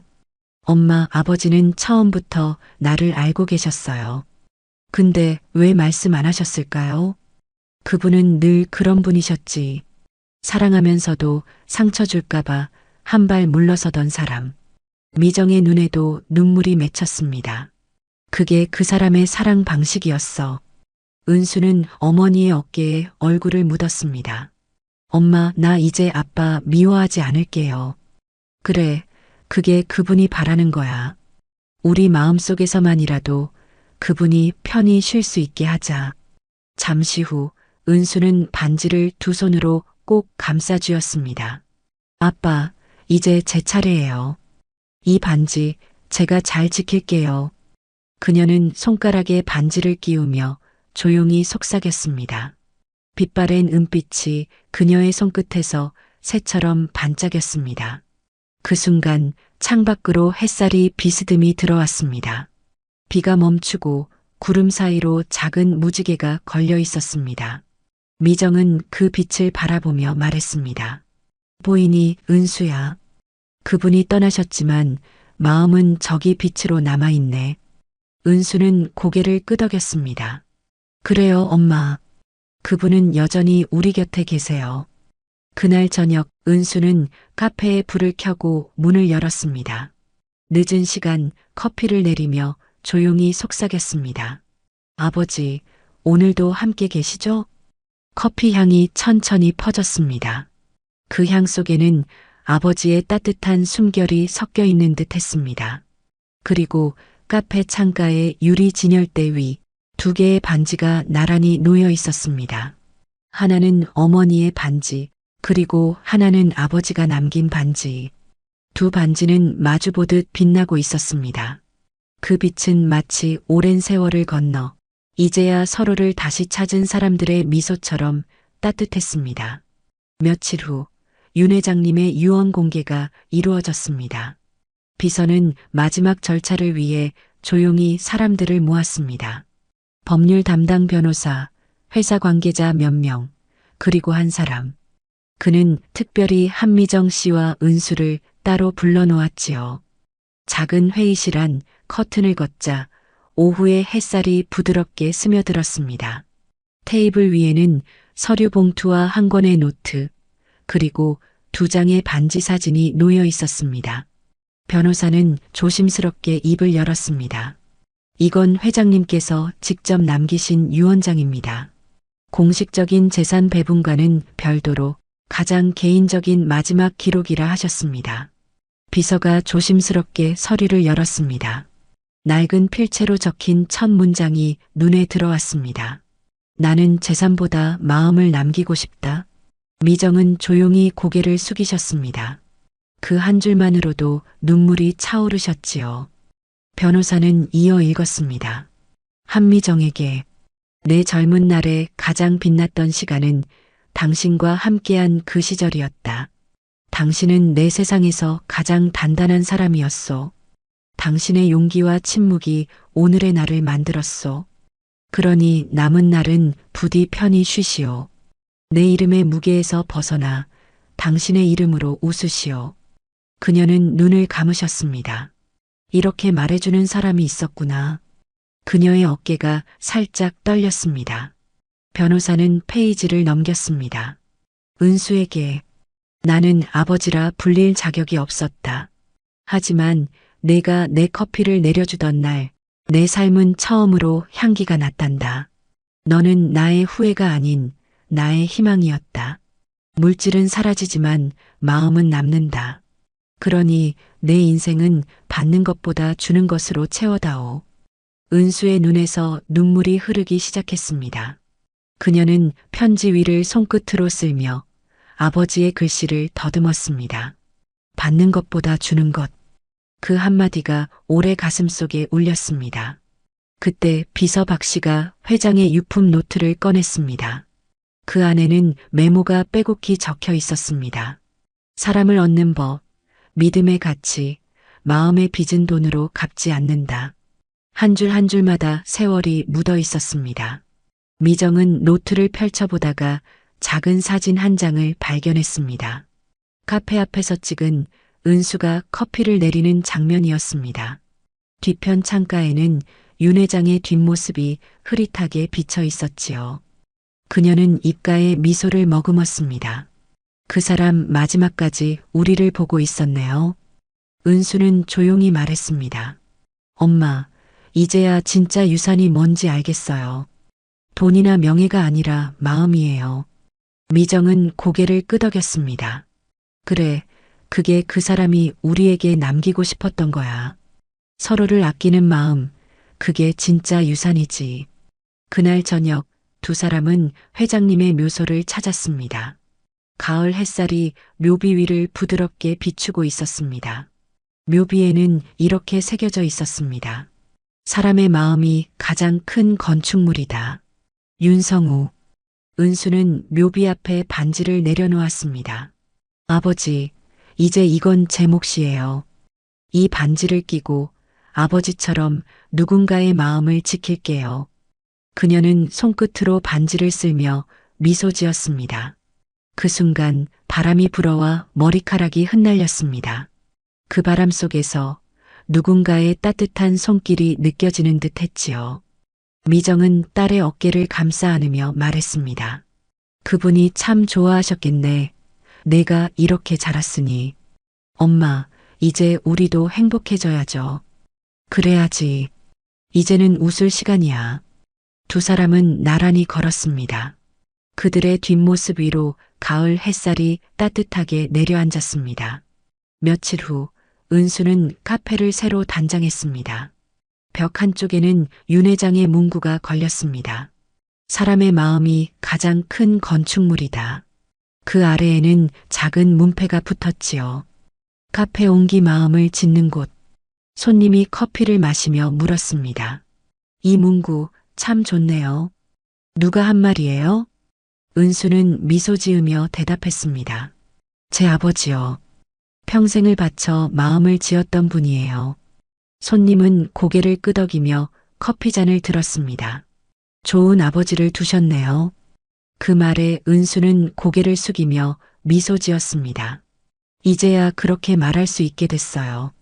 엄마, 아버지는 처음부터 나를 알고 계셨어요. 근데 왜 말씀 안 하셨을까요? 그분은 늘 그런 분이셨지. 사랑하면서도 상처 줄까봐 한 발 물러서던 사람. 미정의 눈에도 눈물이 맺혔습니다. 그게 그 사람의 사랑 방식이었어. 은수는 어머니의 어깨에 얼굴을 묻었습니다. 엄마, 나 이제 아빠 미워하지 않을게요. 그래, 그게 그분이 바라는 거야. 우리 마음속에서만이라도 그분이 편히 쉴 수 있게 하자. 잠시 후 은수는 반지를 두 손으로 꼭 감싸 쥐었습니다. 아빠, 이제 제 차례예요. 이 반지 제가 잘 지킬게요. 그녀는 손가락에 반지를 끼우며 조용히 속삭였습니다. 빛바랜 은빛이 그녀의 손끝에서 새처럼 반짝였습니다. 그 순간 창밖으로 햇살이 비스듬히 들어왔습니다. 비가 멈추고 구름 사이로 작은 무지개가 걸려 있었습니다. 미정은 그 빛을 바라보며 말했습니다. 보이니, 은수야. 그분이 떠나셨지만 마음은 저기 빛으로 남아있네. 은수는 고개를 끄덕였습니다. 그래요, 엄마. 그분은 여전히 우리 곁에 계세요. 그날 저녁 은수는 카페에 불을 켜고 문을 열었습니다. 늦은 시간 커피를 내리며 조용히 속삭였습니다. 아버지, 오늘도 함께 계시죠? 커피 향이 천천히 퍼졌습니다. 그 향 속에는 아버지의 따뜻한 숨결이 섞여 있는 듯 했습니다. 그리고 카페 창가의 유리 진열대 위 2개의 반지가 나란히 놓여 있었습니다. 하나는 어머니의 반지, 그리고 하나는 아버지가 남긴 반지. 두 반지는 마주보듯 빛나고 있었습니다. 그 빛은 마치 오랜 세월을 건너 이제야 서로를 다시 찾은 사람들의 미소처럼 따뜻했습니다. 며칠 후 윤 회장님의 유언 공개가 이루어졌습니다. 비서는 마지막 절차를 위해 조용히 사람들을 모았습니다. 법률 담당 변호사, 회사 관계자 몇 명, 그리고 한 사람. 그는 특별히 한미정 씨와 은수를 따로 불러놓았지요. 작은 회의실 안 커튼을 걷자 오후의 햇살이 부드럽게 스며들었습니다. 테이블 위에는 서류 봉투와 한 권의 노트, 그리고 2장의 반지 사진이 놓여 있었습니다. 변호사는 조심스럽게 입을 열었습니다. 이건 회장님께서 직접 남기신 유언장입니다. 공식적인 재산 배분과는 별도로 가장 개인적인 마지막 기록이라 하셨습니다. 비서가 조심스럽게 서류를 열었습니다. 낡은 필체로 적힌 첫 문장이 눈에 들어왔습니다. 나는 재산보다 마음을 남기고 싶다. 미정은 조용히 고개를 숙이셨습니다. 그 한 줄만으로도 눈물이 차오르셨지요. 변호사는 이어 읽었습니다. 한미정에게 내 젊은 날에 가장 빛났던 시간은 당신과 함께한 그 시절이었다. 당신은 내 세상에서 가장 단단한 사람이었소. 당신의 용기와 침묵이 오늘의 나를 만들었소. 그러니 남은 날은 부디 편히 쉬시오. 내 이름의 무게에서 벗어나 당신의 이름으로 웃으시오. 그녀는 눈을 감으셨습니다. 이렇게 말해주는 사람이 있었구나. 그녀의 어깨가 살짝 떨렸습니다. 변호사는 페이지를 넘겼습니다. 은수에게 나는 아버지라 불릴 자격이 없었다. 하지만 내가 내 커피를 내려주던 날 내 삶은 처음으로 향기가 났단다. 너는 나의 후회가 아닌 나의 희망이었다. 물질은 사라지지만 마음은 남는다. 그러니 내 인생은 받는 것보다 주는 것으로 채워다오. 은수의 눈에서 눈물이 흐르기 시작했습니다. 그녀는 편지 위를 손끝으로 쓸며 아버지의 글씨를 더듬었습니다. 받는 것보다 주는 것. 그 한마디가 오래 가슴속에 울렸습니다. 그때 비서 박 씨가 회장의 유품 노트를 꺼냈습니다. 그 안에는 메모가 빼곡히 적혀 있었습니다. 사람을 얻는 법, 믿음의 가치, 마음의 빚은 돈으로 갚지 않는다. 한 줄 한 줄마다 세월이 묻어 있었습니다. 미정은 노트를 펼쳐보다가 작은 사진 한 장을 발견했습니다. 카페 앞에서 찍은 은수가 커피를 내리는 장면이었습니다. 뒤편 창가에는 윤 회장의 뒷모습이 흐릿하게 비쳐 있었지요. 그녀는 입가에 미소를 머금었습니다. 그 사람 마지막까지 우리를 보고 있었네요. 은수는 조용히 말했습니다. 엄마, 이제야 진짜 유산이 뭔지 알겠어요. 돈이나 명예가 아니라 마음이에요. 미정은 고개를 끄덕였습니다. 그래, 그게 그 사람이 우리에게 남기고 싶었던 거야. 서로를 아끼는 마음, 그게 진짜 유산이지. 그날 저녁 두 사람은 회장님의 묘소를 찾았습니다. 가을 햇살이 묘비 위를 부드럽게 비추고 있었습니다. 묘비에는 이렇게 새겨져 있었습니다. 사람의 마음이 가장 큰 건축물이다. 윤성우. 은수는 묘비 앞에 반지를 내려놓았습니다. 아버지, 이제 이건 제 몫이에요. 이 반지를 끼고 아버지처럼 누군가의 마음을 지킬게요. 그녀는 손끝으로 반지를 쓸며 미소 지었습니다. 그 순간 바람이 불어와 머리카락이 흩날렸습니다. 그 바람 속에서 누군가의 따뜻한 손길이 느껴지는 듯 했지요. 미정은 딸의 어깨를 감싸 안으며 말했습니다. 그분이 참 좋아하셨겠네. 내가 이렇게 자랐으니. 엄마, 이제 우리도 행복해져야죠. 그래야지. 이제는 웃을 시간이야. 두 사람은 나란히 걸었습니다. 그들의 뒷모습 위로 가을 햇살이 따뜻하게 내려앉았습니다. 며칠 후 은수는 카페를 새로 단장했습니다. 벽 한쪽에는 윤 회장의 문구가 걸렸습니다. 사람의 마음이 가장 큰 건축물이다. 그 아래에는 작은 문패가 붙었지요. 카페 온기 마음을 짓는 곳. 손님이 커피를 마시며 물었습니다. 이 문구 참 좋네요. 누가 한 말이에요? 은수는 미소 지으며 대답했습니다. 제 아버지요. 평생을 바쳐 마음을 지었던 분이에요. 손님은 고개를 끄덕이며 커피잔을 들었습니다. 좋은 아버지를 두셨네요. 그 말에 은수는 고개를 숙이며 미소 지었습니다. 이제야 그렇게 말할 수 있게 됐어요.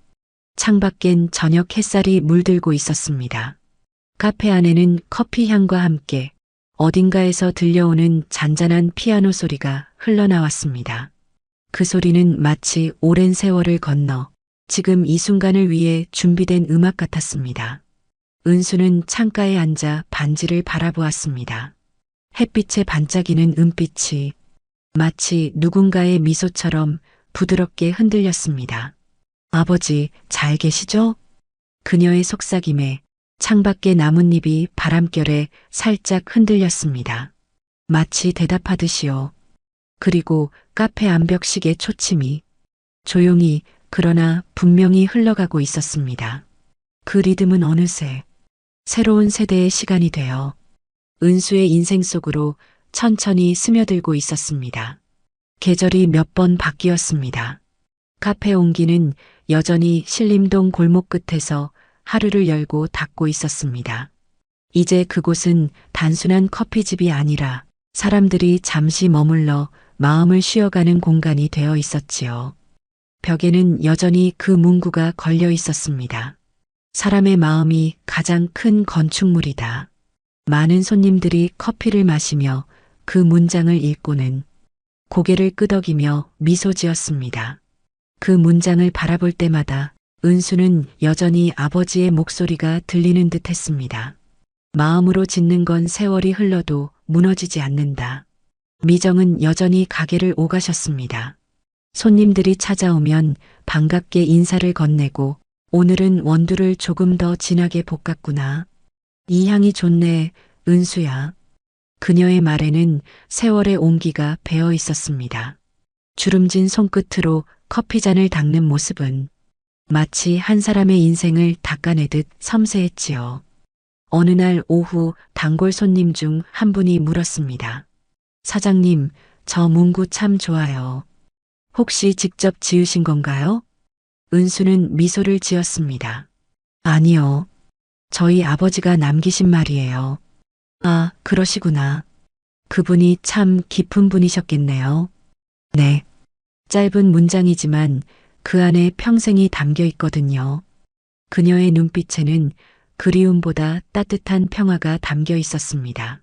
창밖엔 저녁 햇살이 물들고 있었습니다. 카페 안에는 커피 향과 함께 어딘가에서 들려오는 잔잔한 피아노 소리가 흘러나왔습니다. 그 소리는 마치 오랜 세월을 건너 지금 이 순간을 위해 준비된 음악 같았습니다. 은수는 창가에 앉아 반지를 바라보았습니다. 햇빛에 반짝이는 은빛이 마치 누군가의 미소처럼 부드럽게 흔들렸습니다. 아버지, 잘 계시죠? 그녀의 속삭임에 창밖의 나뭇잎이 바람결에 살짝 흔들렸습니다. 마치 대답하듯이요. 그리고 카페 암벽식의 초침이 조용히 그러나 분명히 흘러가고 있었습니다. 그 리듬은 어느새 새로운 세대의 시간이 되어 은수의 인생 속으로 천천히 스며들고 있었습니다. 계절이 몇 번 바뀌었습니다. 카페 온기는 여전히 신림동 골목 끝에서 하루를 열고 닫고 있었습니다. 이제 그곳은 단순한 커피집이 아니라 사람들이 잠시 머물러 마음을 쉬어가는 공간이 되어 있었지요. 벽에는 여전히 그 문구가 걸려 있었습니다. 사람의 마음이 가장 큰 건축물이다. 많은 손님들이 커피를 마시며 그 문장을 읽고는 고개를 끄덕이며 미소 지었습니다. 그 문장을 바라볼 때마다 은수는 여전히 아버지의 목소리가 들리는 듯 했습니다. 마음으로 짓는 건 세월이 흘러도 무너지지 않는다. 미정은 여전히 가게를 오가셨습니다. 손님들이 찾아오면 반갑게 인사를 건네고 오늘은 원두를 조금 더 진하게 볶았구나. 이 향이 좋네, 은수야. 그녀의 말에는 세월의 온기가 배어 있었습니다. 주름진 손끝으로 커피잔을 닦는 모습은 마치 한 사람의 인생을 닦아내듯 섬세했지요. 어느 날 오후 단골 손님 중 한 분이 물었습니다. 사장님, 저 문구 참 좋아요. 혹시 직접 지으신 건가요? 은수는 미소를 지었습니다. 아니요. 저희 아버지가 남기신 말이에요. 아, 그러시구나. 그분이 참 깊은 분이셨겠네요. 네. 짧은 문장이지만 그 안에 평생이 담겨 있거든요. 그녀의 눈빛에는 그리움보다 따뜻한 평화가 담겨 있었습니다.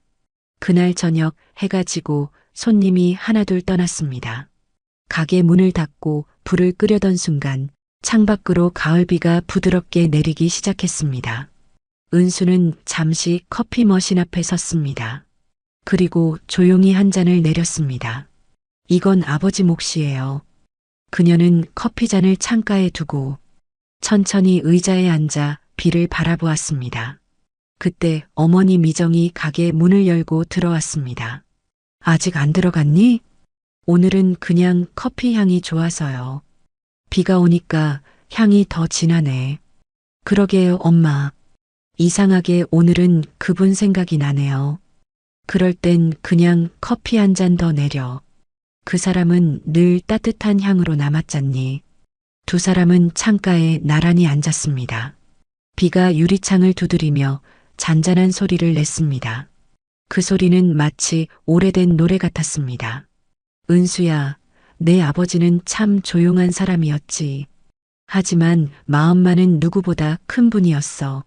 그날 저녁 해가 지고 손님이 하나둘 떠났습니다. 가게 문을 닫고 불을 끄려던 순간 창밖으로 가을비가 부드럽게 내리기 시작했습니다. 은수는 잠시 커피 머신 앞에 섰습니다. 그리고 조용히 한 잔을 내렸습니다. 이건 아버지 몫이에요. 그녀는 커피잔을 창가에 두고 천천히 의자에 앉아 비를 바라보았습니다. 그때 어머니 미정이 가게 문을 열고 들어왔습니다. 아직 안 들어갔니? 오늘은 그냥 커피 향이 좋아서요. 비가 오니까 향이 더 진하네. 그러게요, 엄마. 이상하게 오늘은 그분 생각이 나네요. 그럴 땐 그냥 커피 한 잔 더 내려. 그 사람은 늘 따뜻한 향으로 남았잖니. 두 사람은 창가에 나란히 앉았습니다. 비가 유리창을 두드리며 잔잔한 소리를 냈습니다. 그 소리는 마치 오래된 노래 같았습니다. 은수야, 내 아버지는 참 조용한 사람이었지. 하지만 마음만은 누구보다 큰 분이었어.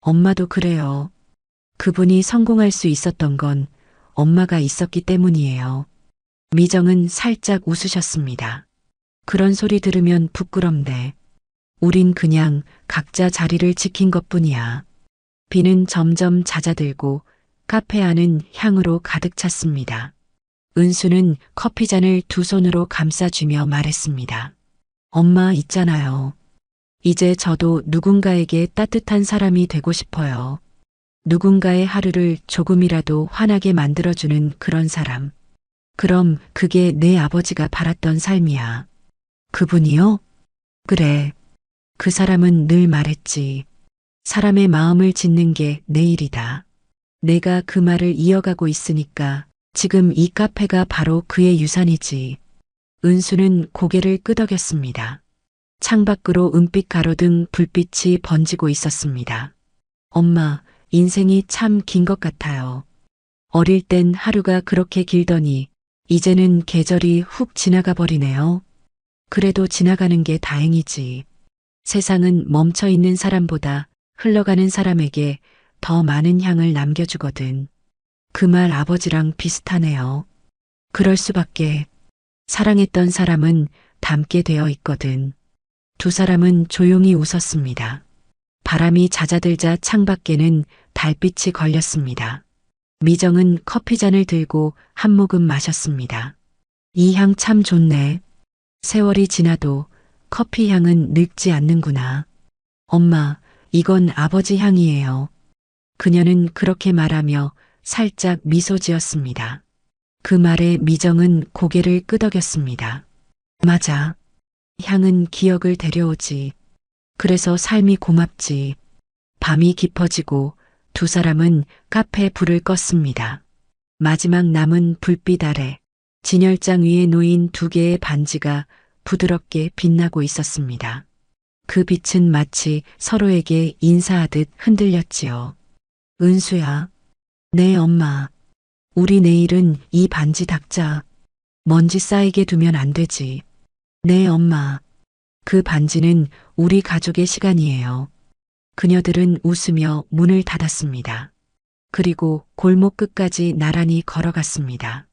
엄마도 그래요. 그분이 성공할 수 있었던 건 엄마가 있었기 때문이에요. 미정은 살짝 웃으셨습니다. 그런 소리 들으면 부끄럽네. 우린 그냥 각자 자리를 지킨 것뿐이야. 비는 점점 잦아들고 카페 안은 향으로 가득 찼습니다. 은수는 커피잔을 두 손으로 감싸주며 말했습니다. 엄마 있잖아요. 이제 저도 누군가에게 따뜻한 사람이 되고 싶어요. 누군가의 하루를 조금이라도 환하게 만들어주는 그런 사람. 그럼 그게 내 아버지가 바랐던 삶이야. 그분이요? 그래. 그 사람은 늘 말했지. 사람의 마음을 짓는 게 내 일이다. 내가 그 말을 이어가고 있으니까 지금 이 카페가 바로 그의 유산이지. 은수는 고개를 끄덕였습니다. 창밖으로 은빛 가로등 불빛이 번지고 있었습니다. 엄마, 인생이 참 긴 것 같아요. 어릴 땐 하루가 그렇게 길더니 이제는 계절이 훅 지나가 버리네요. 그래도 지나가는 게 다행이지. 세상은 멈춰 있는 사람보다 흘러가는 사람에게 더 많은 향을 남겨주거든. 그 말 아버지랑 비슷하네요. 그럴 수밖에. 사랑했던 사람은 닮게 되어 있거든. 두 사람은 조용히 웃었습니다. 바람이 잦아들자 창밖에는 달빛이 걸렸습니다. 미정은 커피잔을 들고 한 모금 마셨습니다. 이 향 참 좋네. 세월이 지나도 커피 향은 늙지 않는구나. 엄마, 이건 아버지 향이에요. 그녀는 그렇게 말하며 살짝 미소 지었습니다. 그 말에 미정은 고개를 끄덕였습니다. 맞아. 향은 기억을 데려오지. 그래서 삶이 고맙지. 밤이 깊어지고 두 사람은 카페 불을 껐습니다. 마지막 남은 불빛 아래 진열장 위에 놓인 두 개의 반지가 부드럽게 빛나고 있었습니다. 그 빛은 마치 서로에게 인사하듯 흔들렸지요. 은수야. 네, 엄마. 우리 내일은 이 반지 닦자. 먼지 쌓이게 두면 안 되지. 네, 엄마. 그 반지는 우리 가족의 시간이에요. 그녀들은 웃으며 문을 닫았습니다. 그리고 골목 끝까지 나란히 걸어갔습니다.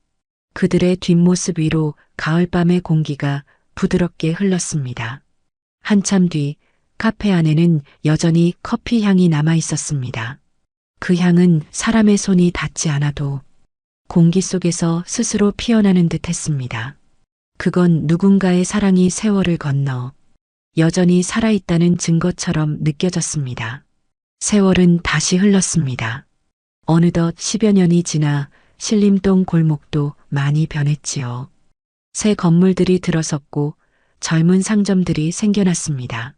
그들의 뒷모습 위로 가을밤의 공기가 부드럽게 흘렀습니다. 한참 뒤 카페 안에는 여전히 커피 향이 남아 있었습니다. 그 향은 사람의 손이 닿지 않아도 공기 속에서 스스로 피어나는 듯 했습니다. 그건 누군가의 사랑이 세월을 건너 여전히 살아있다는 증거처럼 느껴졌습니다. 세월은 다시 흘렀습니다. 어느덧 10여 년이 지나 신림동 골목도 많이 변했지요. 새 건물들이 들어섰고 젊은 상점들이 생겨났습니다.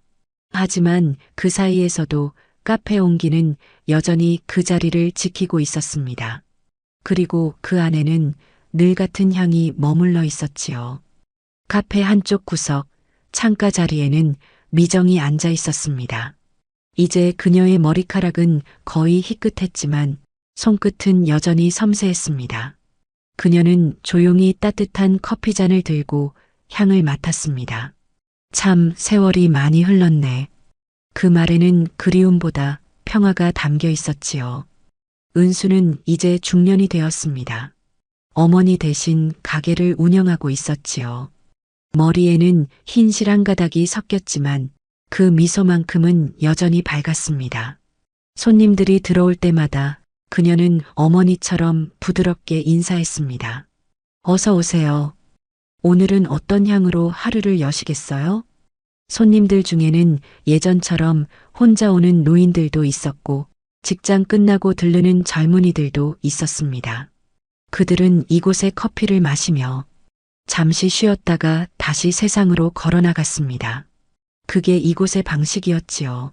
하지만 그 사이에서도 카페 온기는 여전히 그 자리를 지키고 있었습니다. 그리고 그 안에는 늘 같은 향이 머물러 있었지요. 카페 한쪽 구석, 창가 자리에는 미정이 앉아 있었습니다. 이제 그녀의 머리카락은 거의 희끗했지만 손끝은 여전히 섬세했습니다. 그녀는 조용히 따뜻한 커피잔을 들고 향을 맡았습니다. 참 세월이 많이 흘렀네. 그 말에는 그리움보다 평화가 담겨 있었지요. 은수는 이제 중년이 되었습니다. 어머니 대신 가게를 운영하고 있었지요. 머리에는 흰 실 한 가닥이 섞였지만 그 미소만큼은 여전히 밝았습니다. 손님들이 들어올 때마다 그녀는 어머니처럼 부드럽게 인사했습니다. 어서 오세요. 오늘은 어떤 향으로 하루를 여시겠어요? 손님들 중에는 예전처럼 혼자 오는 노인들도 있었고 직장 끝나고 들르는 젊은이들도 있었습니다. 그들은 이곳에 커피를 마시며 잠시 쉬었다가 다시 세상으로 걸어나갔습니다. 그게 이곳의 방식이었지요.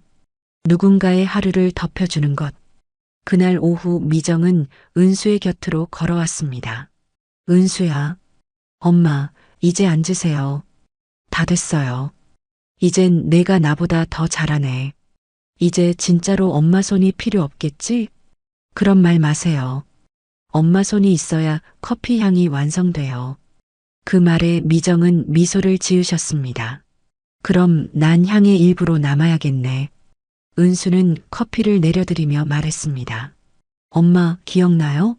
누군가의 하루를 덮여주는 것. 그날 오후 미정은 은수의 곁으로 걸어왔습니다. 은수야. 엄마, 이제 앉으세요. 다 됐어요. 이젠 내가 나보다 더 잘하네. 이제 진짜로 엄마 손이 필요 없겠지? 그런 말 마세요. 엄마 손이 있어야 커피 향이 완성돼요. 그 말에 미정은 미소를 지으셨습니다. 그럼 난 향의 일부로 남아야겠네. 은수는 커피를 내려드리며 말했습니다. 엄마, 기억나요?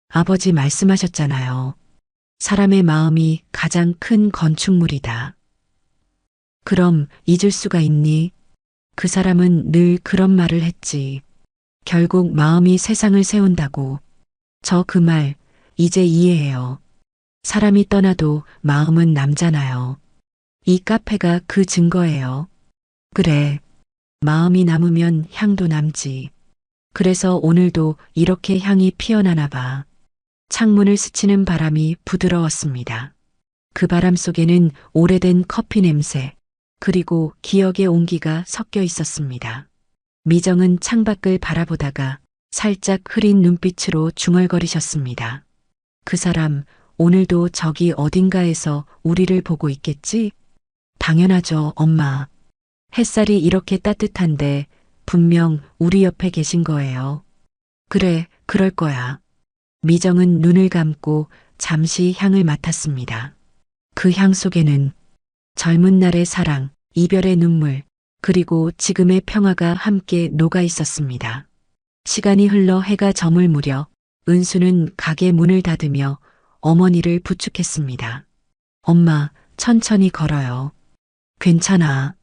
아버지 말씀하셨잖아요. 사람의 마음이 가장 큰 건축물이다. 그럼 잊을 수가 있니? 그 사람은 늘 그런 말을 했지. 결국 마음이 세상을 세운다고. 저 그 말 이제 이해해요. 사람이 떠나도 마음은 남잖아요. 이 카페가 그 증거예요. 그래. 마음이 남으면 향도 남지. 그래서 오늘도 이렇게 향이 피어나나 봐. 창문을 스치는 바람이 부드러웠습니다. 그 바람 속에는 오래된 커피 냄새, 그리고 기억의 온기가 섞여 있었습니다. 미정은 창밖을 바라보다가 살짝 흐린 눈빛으로 중얼거리셨습니다. 그 사람, 오늘도 저기 어딘가에서 우리를 보고 있겠지? 당연하죠, 엄마. 햇살이 이렇게 따뜻한데 분명 우리 옆에 계신 거예요. 그래, 그럴 거야. 미정은 눈을 감고 잠시 향을 맡았습니다. 그 향 속에는 젊은 날의 사랑, 이별의 눈물, 그리고 지금의 평화가 함께 녹아 있었습니다. 시간이 흘러 해가 저물 무렵 은수는 가게 문을 닫으며 어머니를 부축했습니다. 엄마, 천천히 걸어요. 괜찮아.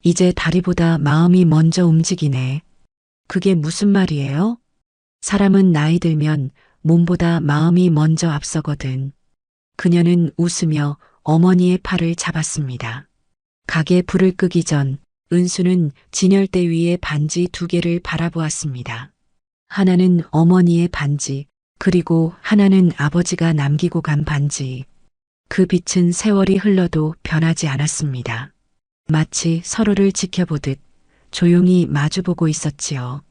이제 다리보다 마음이 먼저 움직이네. 그게 무슨 말이에요? 사람은 나이 들면 몸보다 마음이 먼저 앞서거든. 그녀는 웃으며 어머니의 팔을 잡았습니다. 가게 불을 끄기 전 은수는 진열대 위에 반지 두 개를 바라보았습니다. 하나는 어머니의 반지, 그리고 하나는 아버지가 남기고 간 반지. 그 빛은 세월이 흘러도 변하지 않았습니다. 마치 서로를 지켜보듯 조용히 마주보고 있었지요.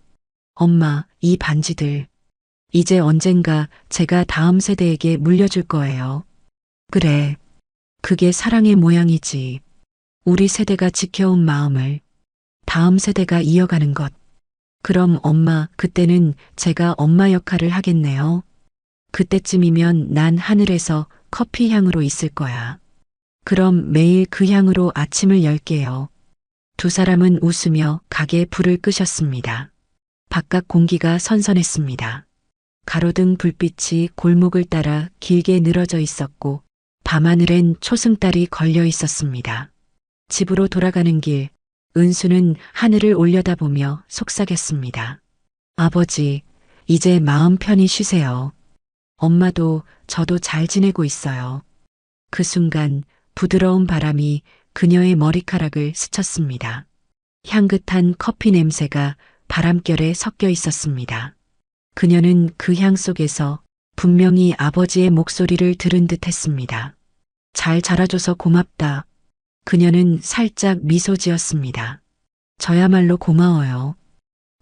엄마, 이 반지들. 이제 언젠가 제가 다음 세대에게 물려줄 거예요. 그래. 그게 사랑의 모양이지. 우리 세대가 지켜온 마음을 다음 세대가 이어가는 것. 그럼 엄마, 그때는 제가 엄마 역할을 하겠네요. 그때쯤이면 난 하늘에서 커피 향으로 있을 거야. 그럼 매일 그 향으로 아침을 열게요. 두 사람은 웃으며 가게 불을 끄셨습니다. 바깥 공기가 선선했습니다. 가로등 불빛이 골목을 따라 길게 늘어져 있었고 밤하늘엔 초승달이 걸려 있었습니다. 집으로 돌아가는 길, 은수는 하늘을 올려다보며 속삭였습니다. 아버지, 이제 마음 편히 쉬세요. 엄마도 저도 잘 지내고 있어요. 그 순간 부드러운 바람이 그녀의 머리카락을 스쳤습니다. 향긋한 커피 냄새가 바람결에 섞여 있었습니다. 그녀는 그 향 속에서 분명히 아버지의 목소리를 들은 듯 했습니다. 잘 자라줘서 고맙다. 그녀는 살짝 미소 지었습니다. 저야말로 고마워요.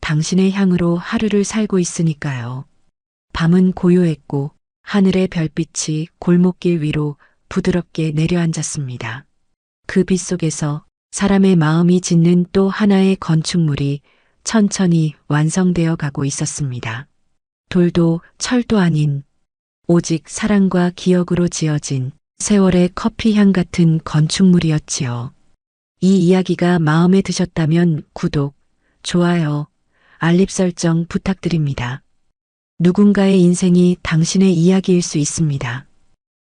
당신의 향으로 하루를 살고 있으니까요. 밤은 고요했고 하늘의 별빛이 골목길 위로 부드럽게 내려앉았습니다. 그 빛 속에서 사람의 마음이 짓는 또 하나의 건축물이 천천히 완성되어 가고 있었습니다. 돌도 철도 아닌 오직 사랑과 기억으로 지어진 세월의 커피향 같은 건축물이었지요. 이 이야기가 마음에 드셨다면 구독, 좋아요, 알림 설정 부탁드립니다. 누군가의 인생이 당신의 이야기일 수 있습니다.